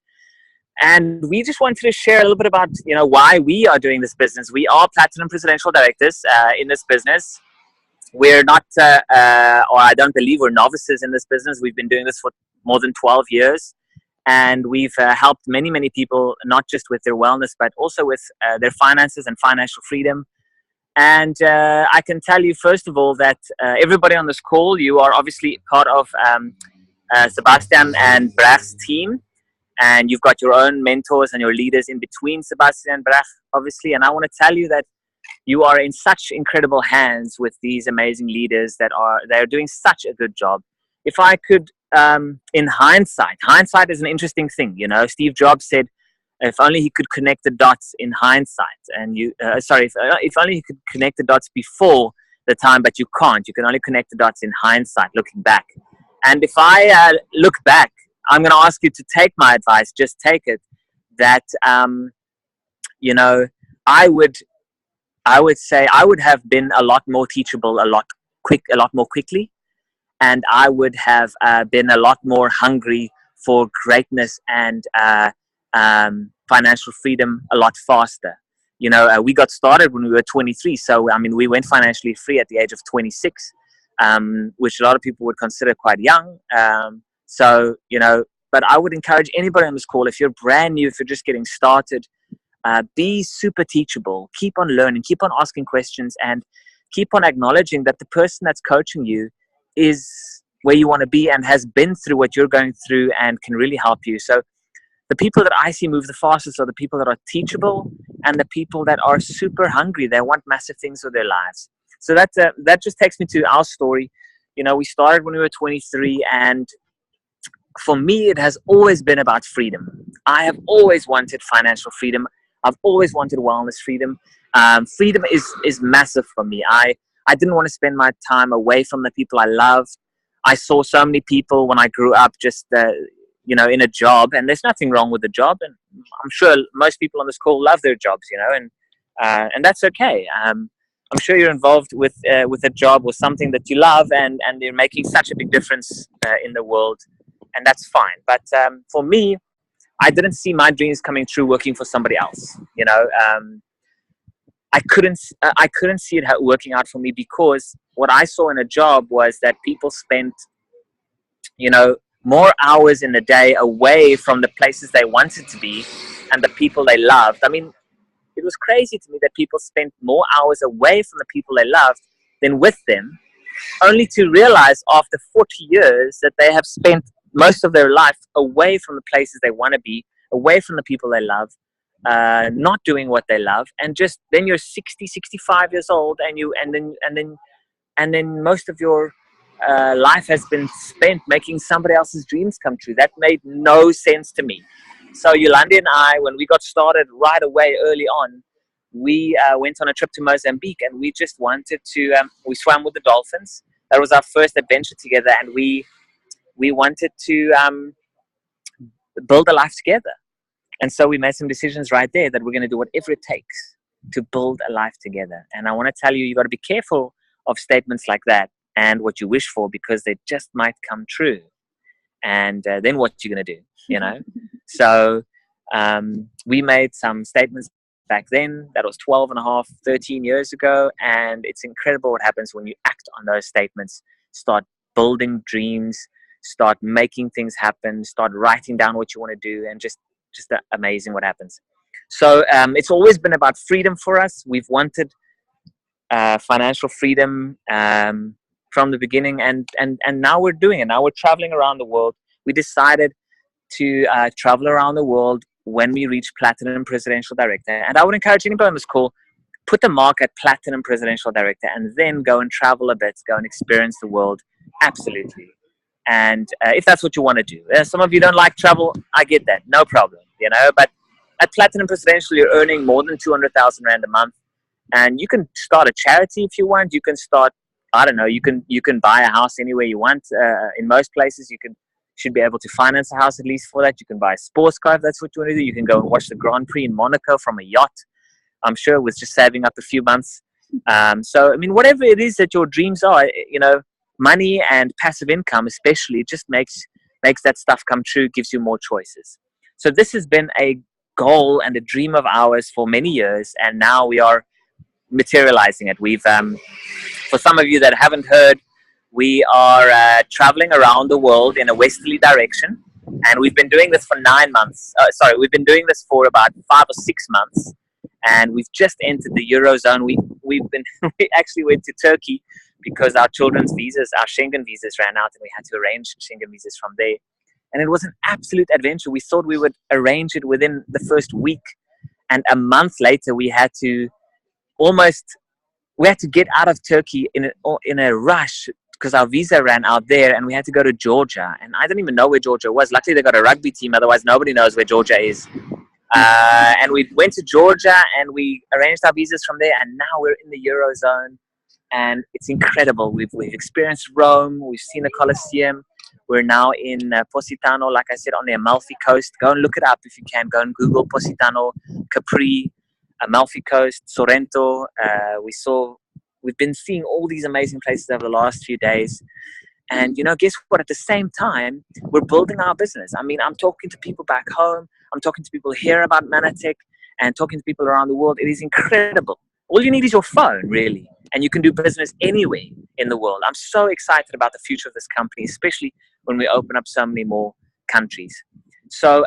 And we just wanted to share a little bit about, you know, why we are doing this business. We are platinum presidential directors in this business. We're not, or I don't believe we're novices in this business. We've been doing this for more than 12 years. And we've helped many, many people, not just with their wellness, but also with their finances and financial freedom. And I can tell you, first of all, that everybody on this call, you are obviously part of Sebastian and Brecht's team. And you've got your own mentors and your leaders in between Sebastian and Brecht, obviously. And I want to tell you that you are in such incredible hands with these amazing leaders they're doing such a good job. If I could, in hindsight is an interesting thing. You know, Steve Jobs said, if only he could connect the dots in hindsight, and if only he could connect the dots before the time, but you can't. You can only connect the dots in hindsight, looking back. And if I look back, I'm going to ask you to take my advice. Just take it. That you know, I would say I would have been a lot more teachable, a lot more quickly, and I would have been a lot more hungry for greatness and financial freedom a lot faster. You know, we got started when we were 23. So, I mean, we went financially free at the age of 26, which a lot of people would consider quite young. So, you know, but I would encourage anybody on this call, if you're brand new, if you're just getting started, Be super teachable. Keep on learning. Keep on asking questions, and keep on acknowledging that the person that's coaching you is where you want to be and has been through what you're going through and can really help you. So the people that I see move the fastest are the people that are teachable and the people that are super hungry. They want massive things for their lives. So that just takes me to our story. You know, we started when we were 23, and for me, it has always been about freedom. I have always wanted financial freedom. I've always wanted wellness freedom. Freedom is massive for me. I didn't want to spend my time away from the people I loved. I saw so many people when I grew up just, you know, in a job, and there's nothing wrong with the job. And I'm sure most people on this call love their jobs, you know, and that's okay. I'm sure you're involved with a job or something that you love, and you're making such a big difference in the world, and that's fine. But for me, I didn't see my dreams coming true working for somebody else. You know, I couldn't see it working out for me, because what I saw in a job was that people spent, you know, more hours in the day away from the places they wanted to be and the people they loved. I mean, it was crazy to me that people spent more hours away from the people they loved than with them, only to realize after 40 years that they have spent most of their life away from the places they want to be, away from the people they love, not doing what they love, and just then you're 60, 65 years old, and then most of your life has been spent making somebody else's dreams come true. That made no sense to me. So Yolandi and I, when we got started right away early on, we went on a trip to Mozambique, and we just wanted to, we swam with the dolphins. That was our first adventure together, and we wanted to build a life together. And so we made some decisions right there that we're going to do whatever it takes to build a life together. And I want to tell you, you got to be careful of statements like that and what you wish for, because they just might come true. And then what you're going to do, you know? So we made some statements back then. That was 12 and a half, 13 years ago. And it's incredible what happens when you act on those statements, start building dreams, start making things happen, start writing down what you want to do, and just amazing what happens. So it's always been about freedom for us. We've wanted financial freedom from the beginning, and now we're doing it. Now we're traveling around the world. We decided to travel around the world when we reach Platinum Presidential Director. And I would encourage anybody on this call, put the mark at Platinum Presidential Director, and then go and travel a bit, go and experience the world. Absolutely. And if that's what you want to do. Some of you don't like travel, I get that, no problem, you know. But at Platinum Presidential, you're earning more than 200,000 Rand a month, and you can start a charity if you want. You can start, I don't know, you can buy a house anywhere you want. In most places, you should be able to finance a house at least for that. You can buy a sports car if that's what you want to do. You can go and watch the Grand Prix in Monaco from a yacht, I'm sure, with just saving up a few months. So, I mean, whatever it is that your dreams are, you know, money and passive income especially just makes that stuff come true, gives you more choices. So this has been a goal and a dream of ours for many years, and now we are materializing it. We've for some of you that haven't heard, we are traveling around the world in a westerly direction, and we've been doing this for 9 months. We've been doing this for about 5 or 6 months, and we've just entered the Eurozone. We actually went to Turkey because our children's visas, our Schengen visas ran out, and we had to arrange Schengen visas from there. And it was an absolute adventure. We thought we would arrange it within the first week, and a month later we had to get out of Turkey in a rush because our visa ran out there, and we had to go to Georgia. And I didn't even know where Georgia was. Luckily, they got a rugby team. Otherwise, nobody knows where Georgia is. And we went to Georgia, and we arranged our visas from there, and now we're in the Eurozone. And it's incredible. We've experienced Rome. We've seen the Colosseum. We're now in Positano, like I said, on the Amalfi Coast. Go and look it up if you can. Go and Google Positano, Capri, Amalfi Coast, Sorrento. We've been seeing all these amazing places over the last few days. And, you know, guess what? At the same time, we're building our business. I mean, I'm talking to people back home. I'm talking to people here about Manatech and talking to people around the world. It is incredible. All you need is your phone, really, and you can do business anywhere in the world. I'm so excited about the future of this company, especially when we open up so many more countries. So,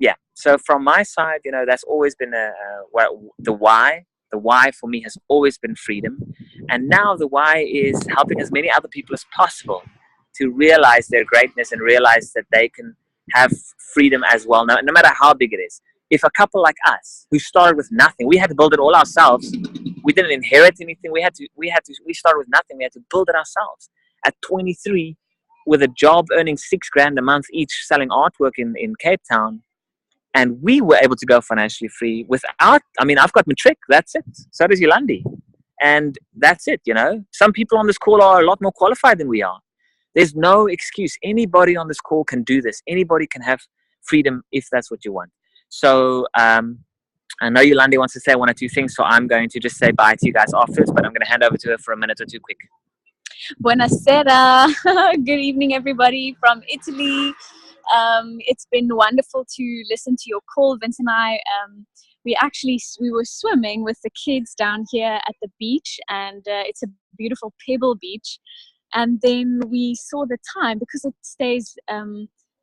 yeah, so from my side, you know, that's always been the why. The why for me has always been freedom. And now the why is helping as many other people as possible to realize their greatness and realize that they can have freedom as well, no matter how big it is. If a couple like us who started with nothing, we had to build it all ourselves. We didn't inherit anything. We started with nothing. We had to build it ourselves. At 23, with a job earning $6,000 a month each, selling artwork in Cape Town, and we were able to go financially free without, I mean, I've got matric, that's it. So does Yolandi. And that's it, you know. Some people on this call are a lot more qualified than we are. There's no excuse. Anybody on this call can do this. Anybody can have freedom if that's what you want. So I know Yolandi wants to say one or two things, so I'm going to just say bye to you guys afterwards, but I'm going to hand over to her for a minute or two quick. Buonasera. Good evening, everybody from Italy. It's been wonderful to listen to your call. Vince and I, we were swimming with the kids down here at the beach, and it's a beautiful pebble beach. And then we saw the time because it stays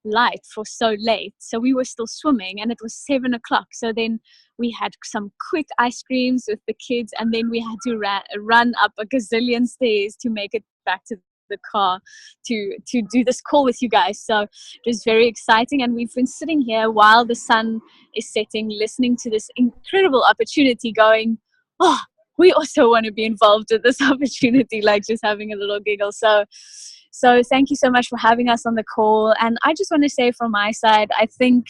light for so late. So we were still swimming, and it was 7 o'clock. So then we had some quick ice creams with the kids, and then we had to run up a gazillion stairs to make it back to the car to do this call with you guys. So it was very exciting, and we've been sitting here while the sun is setting, listening to this incredible opportunity, going, oh, we also want to be involved with this opportunity, like just having a little giggle. So thank you so much for having us on the call. And I just want to say from my side, I think,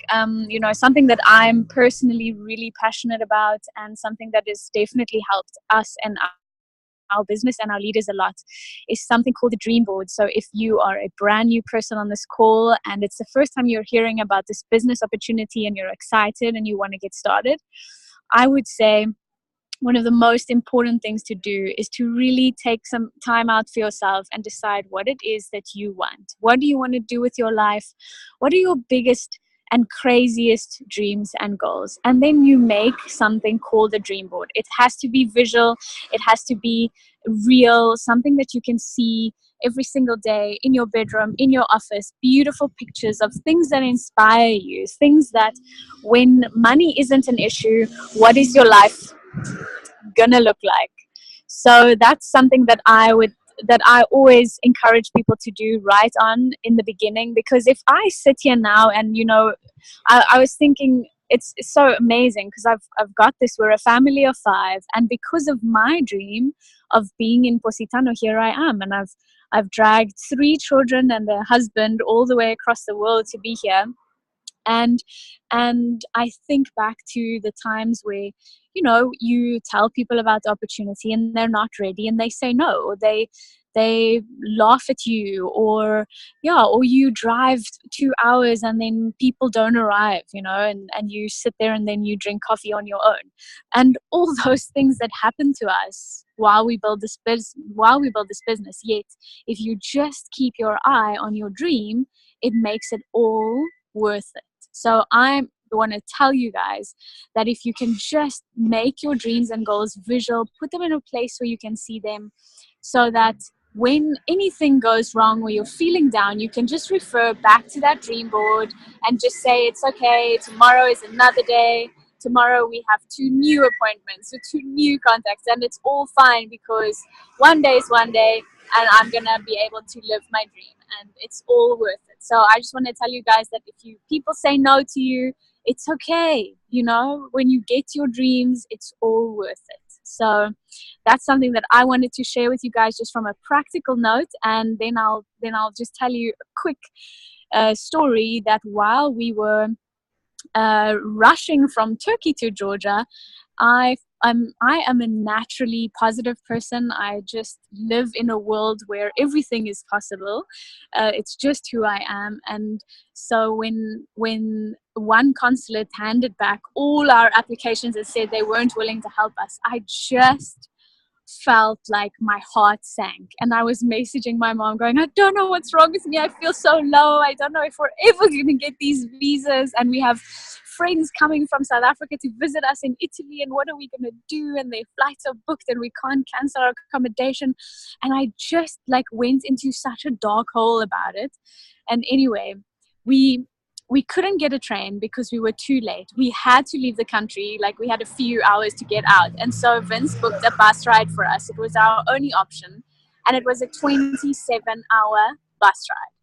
you know, something that I'm personally really passionate about, and something that has definitely helped us and our business and our leaders a lot, is something called the Dream Board. So if you are a brand new person on this call and it's the first time you're hearing about this business opportunity and you're excited and you want to get started, I would say one of the most important things to do is to really take some time out for yourself and decide what it is that you want. What do you want to do with your life? What are your biggest and craziest dreams and goals? And then you make something called a dream board. It has to be visual. It has to be real, something that you can see every single day in your bedroom, in your office, beautiful pictures of things that inspire you, things that when money isn't an issue, what is your life gonna look like? So that's something that I always encourage people to do right on in the beginning, because if I sit here now and, you know, I was thinking it's so amazing because I've got this, we're a family of 5, and because of my dream of being in Positano, here I am, and I've dragged 3 children and a husband all the way across the world to be here. And I think back to the times where, you know, you tell people about the opportunity and they're not ready and they say no, or they laugh at you, or you drive 2 hours and then people don't arrive, you know, and you sit there and then you drink coffee on your own, and all those things that happen to us while we build this business. Yet if you just keep your eye on your dream, it makes it all worth it. So I want to tell you guys that if you can just make your dreams and goals visual, put them in a place where you can see them, so that when anything goes wrong or you're feeling down, you can just refer back to that dream board and just say, it's okay, tomorrow is another day. Tomorrow we have 2 new appointments or 2 new contacts, and it's all fine because one day is one day and I'm going to be able to live my dream, and it's all worth it. So I just want to tell you guys that if people say no to you, it's okay. You know, when you get your dreams, it's all worth it. So that's something that I wanted to share with you guys just from a practical note. And then I'll just tell you a quick story that while we were rushing from Turkey to Georgia, I am a naturally positive person. I just live in a world where everything is possible. It's just who I am. And so when one consulate handed back all our applications and said they weren't willing to help us, I just felt like my heart sank. And I was messaging my mom going, I don't know what's wrong with me. I feel so low. I don't know if we're ever going to get these visas. And we have friends coming from South Africa to visit us in Italy, and what are we going to do? And their flights are booked and we can't cancel our accommodation. And I just went into such a dark hole about it. And anyway, we we couldn't get a train because we were too late. We had to leave the country, like we had a few hours to get out. And so Vince booked a bus ride for us. It was our only option. And it was a 27-hour bus ride.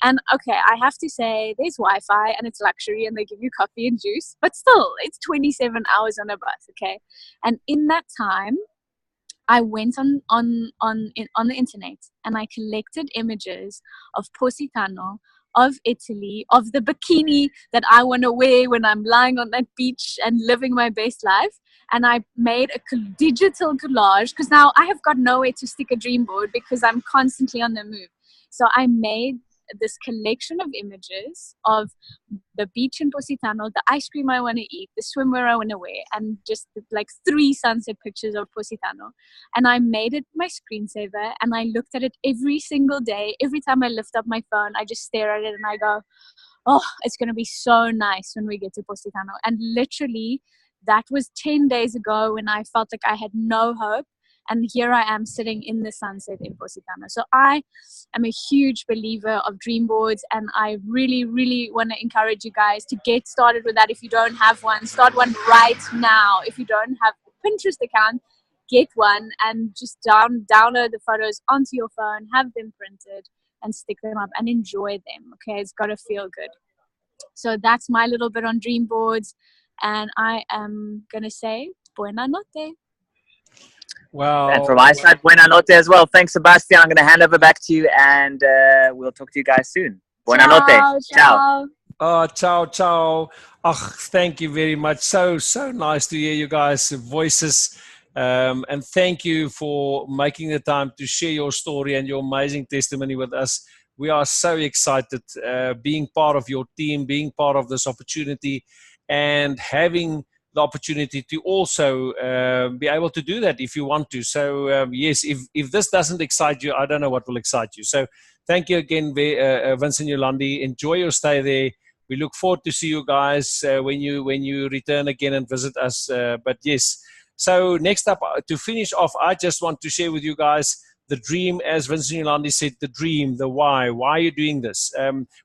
And okay, I have to say there's Wi-Fi and it's luxury and they give you coffee and juice, but still it's 27 hours on a bus, okay? And in that time, I went on the internet and I collected images of Positano, of Italy, of the bikini that I want to wear when I'm lying on that beach and living my best life. And I made a digital collage because now I have got nowhere to stick a dream board because I'm constantly on the move. So I made this collection of images of the beach in Positano, the ice cream I want to eat, the swimwear I want to wear, and just like 3 sunset pictures of Positano. And I made it my screensaver and I looked at it every single day. Every time I lift up my phone, I just stare at it and I go, oh, it's going to be so nice when we get to Positano. And literally that was 10 days ago when I felt like I had no hope. And here I am sitting in the sunset in Positano. So I am a huge believer of dream boards, and I really, really want to encourage you guys to get started with that. If you don't have one, start one right now. If you don't have a Pinterest account, get one and just download the photos onto your phone, have them printed and stick them up and enjoy them. Okay, it's got to feel good. So that's my little bit on dream boards, and I am going to say buena notte. Wow. And from my side, buena notte as well. Thanks, Sebastian. I'm going to hand over back to you, and we'll talk to you guys soon. Buena notte. Ciao. Oh, ciao, ciao. Oh, thank you very much. So nice to hear you guys' voices. And thank you for making the time to share your story and your amazing testimony with us. We are so excited being part of your team, being part of this opportunity, and having the opportunity to also be able to do that if you want to. So yes, if this doesn't excite you, I don't know what will excite you. So thank you again, Vince and Yolandi. Enjoy your stay there. We look forward to see you guys when you return again and visit us. But yes, so next up, to finish off, I just want to share with you guys the dream, as Vince and Yolandi said, the dream, the why. Why are you doing this?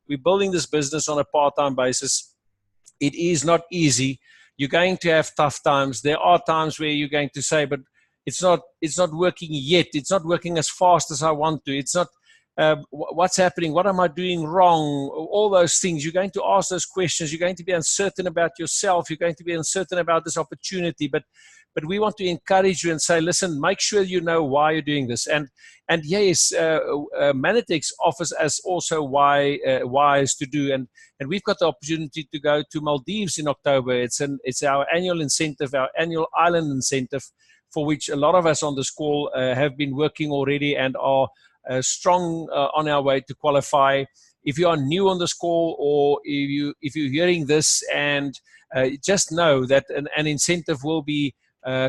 We're building this business on a part-time basis. It is not easy. You're going to have tough times. There are times where you're going to say, but it's not working yet. It's not working as fast as I want to. It's not, what's happening? What am I doing wrong? All those things. You're going to ask those questions. You're going to be uncertain about yourself. You're going to be uncertain about this opportunity. But we want to encourage you and say, listen, make sure you know why you're doing this. And yes, Manitex offers us also whys to do. And we've got the opportunity to go to Maldives in October. It's our annual incentive, our annual island incentive, for which a lot of us on this call have been working already and are strong on our way to qualify. If you are new on this call, or if you're hearing this, and just know that an incentive will be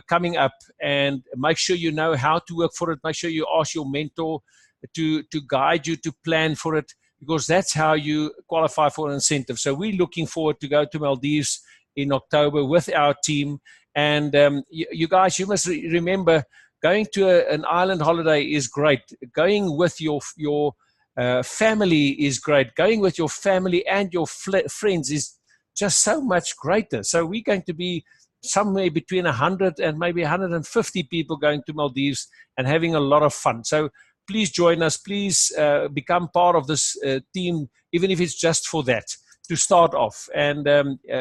coming up, and make sure you know how to work for it. Make sure you ask your mentor to guide you, to plan for it, because that's how you qualify for an incentive. So we're looking forward to go to Maldives in October with our team. And you guys, you must remember, going to an island holiday is great. Going with your family is great. Going with your family and your friends is just so much greater. So we're going to be somewhere between 100 and maybe 150 people going to Maldives and having a lot of fun. So please join us. Please become part of this team, even if it's just for that, to start off. And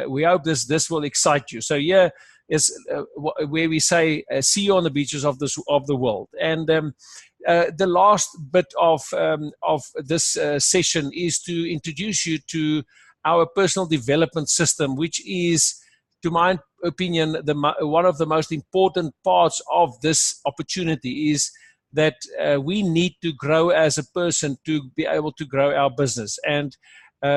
we hope this will excite you. So yeah, is where we say, see you on the beaches of the world. And the last bit of this session is to introduce you to our personal development system, which is, to my opinion, one of the most important parts of this opportunity. Is that we need to grow as a person to be able to grow our business. And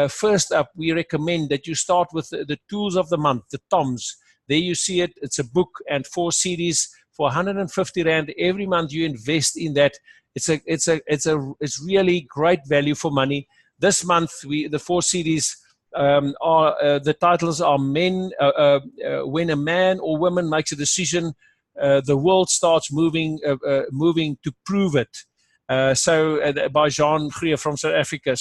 first up, we recommend that you start with the tools of the month, the TOMS. There you see it. It's a book and 4 CDs for 150 Rand. Every month you invest in that. It's really great value for money. This month, the 4 CDs are the titles are when a man or woman makes a decision, the world starts moving to prove it. By Jean Greer from South Africa.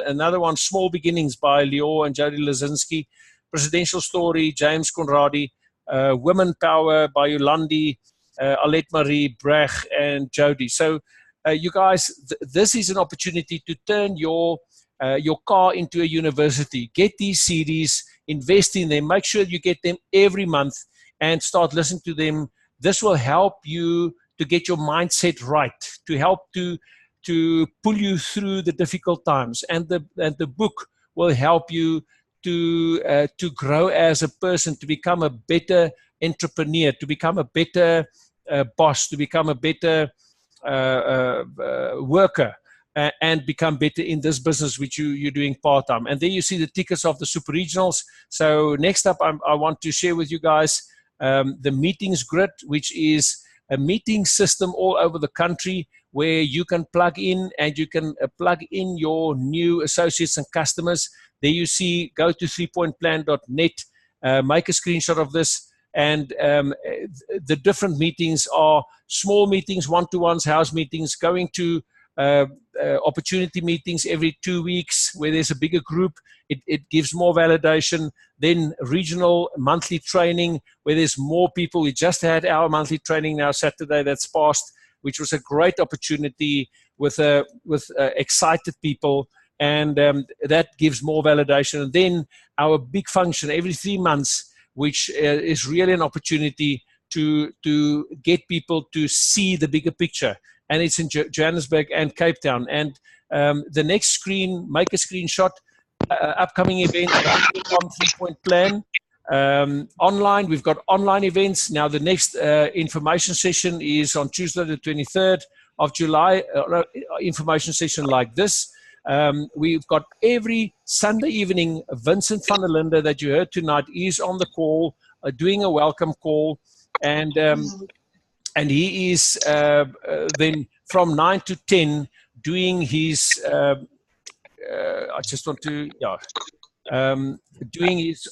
Another one, Small Beginnings by Leo and Jody Lazinski. Presidential Story, James Conradi. Women Power by Yolandi, Alette Marie, Breg, and Jody. So you guys, this is an opportunity to turn your car into a university. Get these CDs, invest in them, make sure you get them every month and start listening to them. This will help you to get your mindset right, to help to pull you through the difficult times. And the book will help you to grow as a person, to become a better entrepreneur, to become a better boss, to become a better worker, and become better in this business which you're doing part-time. And there you see the tickets of the super regionals. So next up, I want to share with you guys the meetings grid, which is a meeting system all over the country where you can plug in and you can plug in your new associates and customers. There you see, go to 3pointplan.net, make a screenshot of this, and the different meetings are small meetings, one-to-ones, house meetings, going to opportunity meetings every 2 weeks where there's a bigger group. It gives more validation. Then regional monthly training where there's more people. We just had our monthly training now Saturday that's passed, which was a great opportunity with excited people. And that gives more validation. And then our big function every 3 months, which is really an opportunity to get people to see the bigger picture. And it's in Johannesburg and Cape Town. And the next screen, make a screenshot, upcoming event on 3-Point Plan. Online, we've got online events. Now the next information session is on Tuesday the 23rd of July, information session like this. We've got every Sunday evening, Vincent van der Linde that you heard tonight is on the call, doing a welcome call. And he is then from 9 to 10 doing his, I just want to, doing his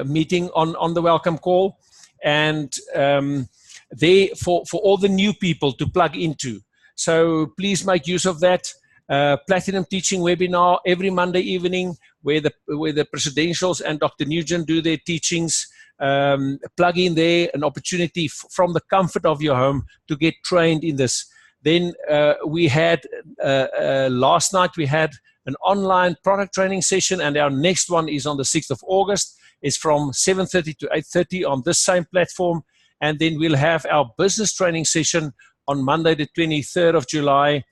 meeting on the welcome call. And there for all the new people to plug into. So please make use of that. Platinum Teaching Webinar every Monday evening where the presidentials and Dr. Nugent do their teachings. Plug in there, an opportunity from the comfort of your home to get trained in this. Then we had, last night we had an online product training session, and our next one is on the 6th of August. It's from 7:30 to 8:30 on this same platform. And then we'll have our business training session on Monday the 23rd of July,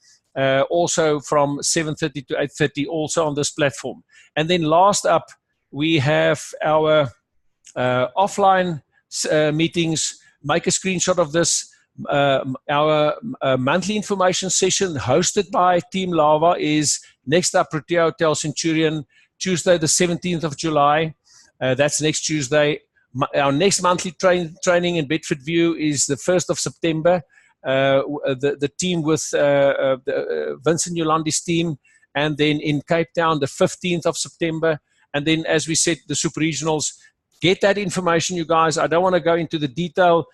also from 7:30 to 8:30, also on this platform. And then last up, we have our offline meetings. Make a screenshot of this. Our monthly information session hosted by Team Lava is next up, Protea Hotel Centurion, Tuesday the 17th of July. That's next Tuesday. Our next monthly training in Bedford View is the 1st of September. The team with Vincent Yolandi's team, and then in Cape Town the 15th of September. And then, as we said, the super regionals. Get that information, you guys. I don't want to go into the detail.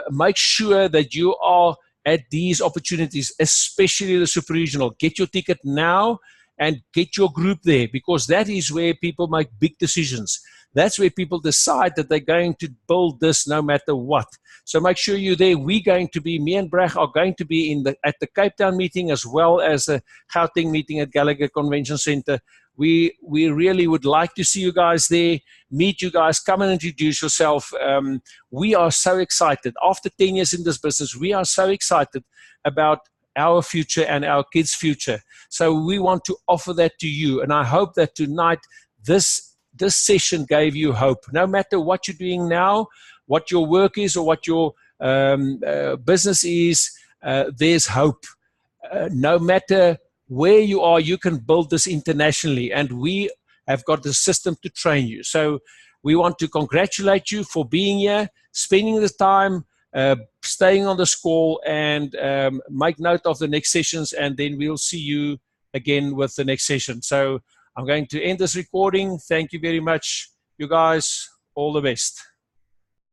Make sure that you are at these opportunities, especially the super regional. Get your ticket now and get your group there, because that is where people make big decisions. That's where people decide that they're going to build this no matter what. So make sure you're there. We're going to be, me and Breg are going to be at the Cape Town meeting as well as the Gauteng meeting at Gallagher Convention Center. We really would like to see you guys there, meet you guys, come and introduce yourself. We are so excited. After 10 years in this business, we are so excited about our future and our kids' future. So we want to offer that to you. And I hope that tonight, this session gave you hope. No matter what you're doing now, what your work is or what your business is, there's hope. No matter where you are, you can build this internationally, and we have got the system to train you. So we want to congratulate you for being here, spending the time, staying on this call, and make note of the next sessions, and then we'll see you again with the next session. So I'm going to end this recording. Thank you very much, you guys. All the best.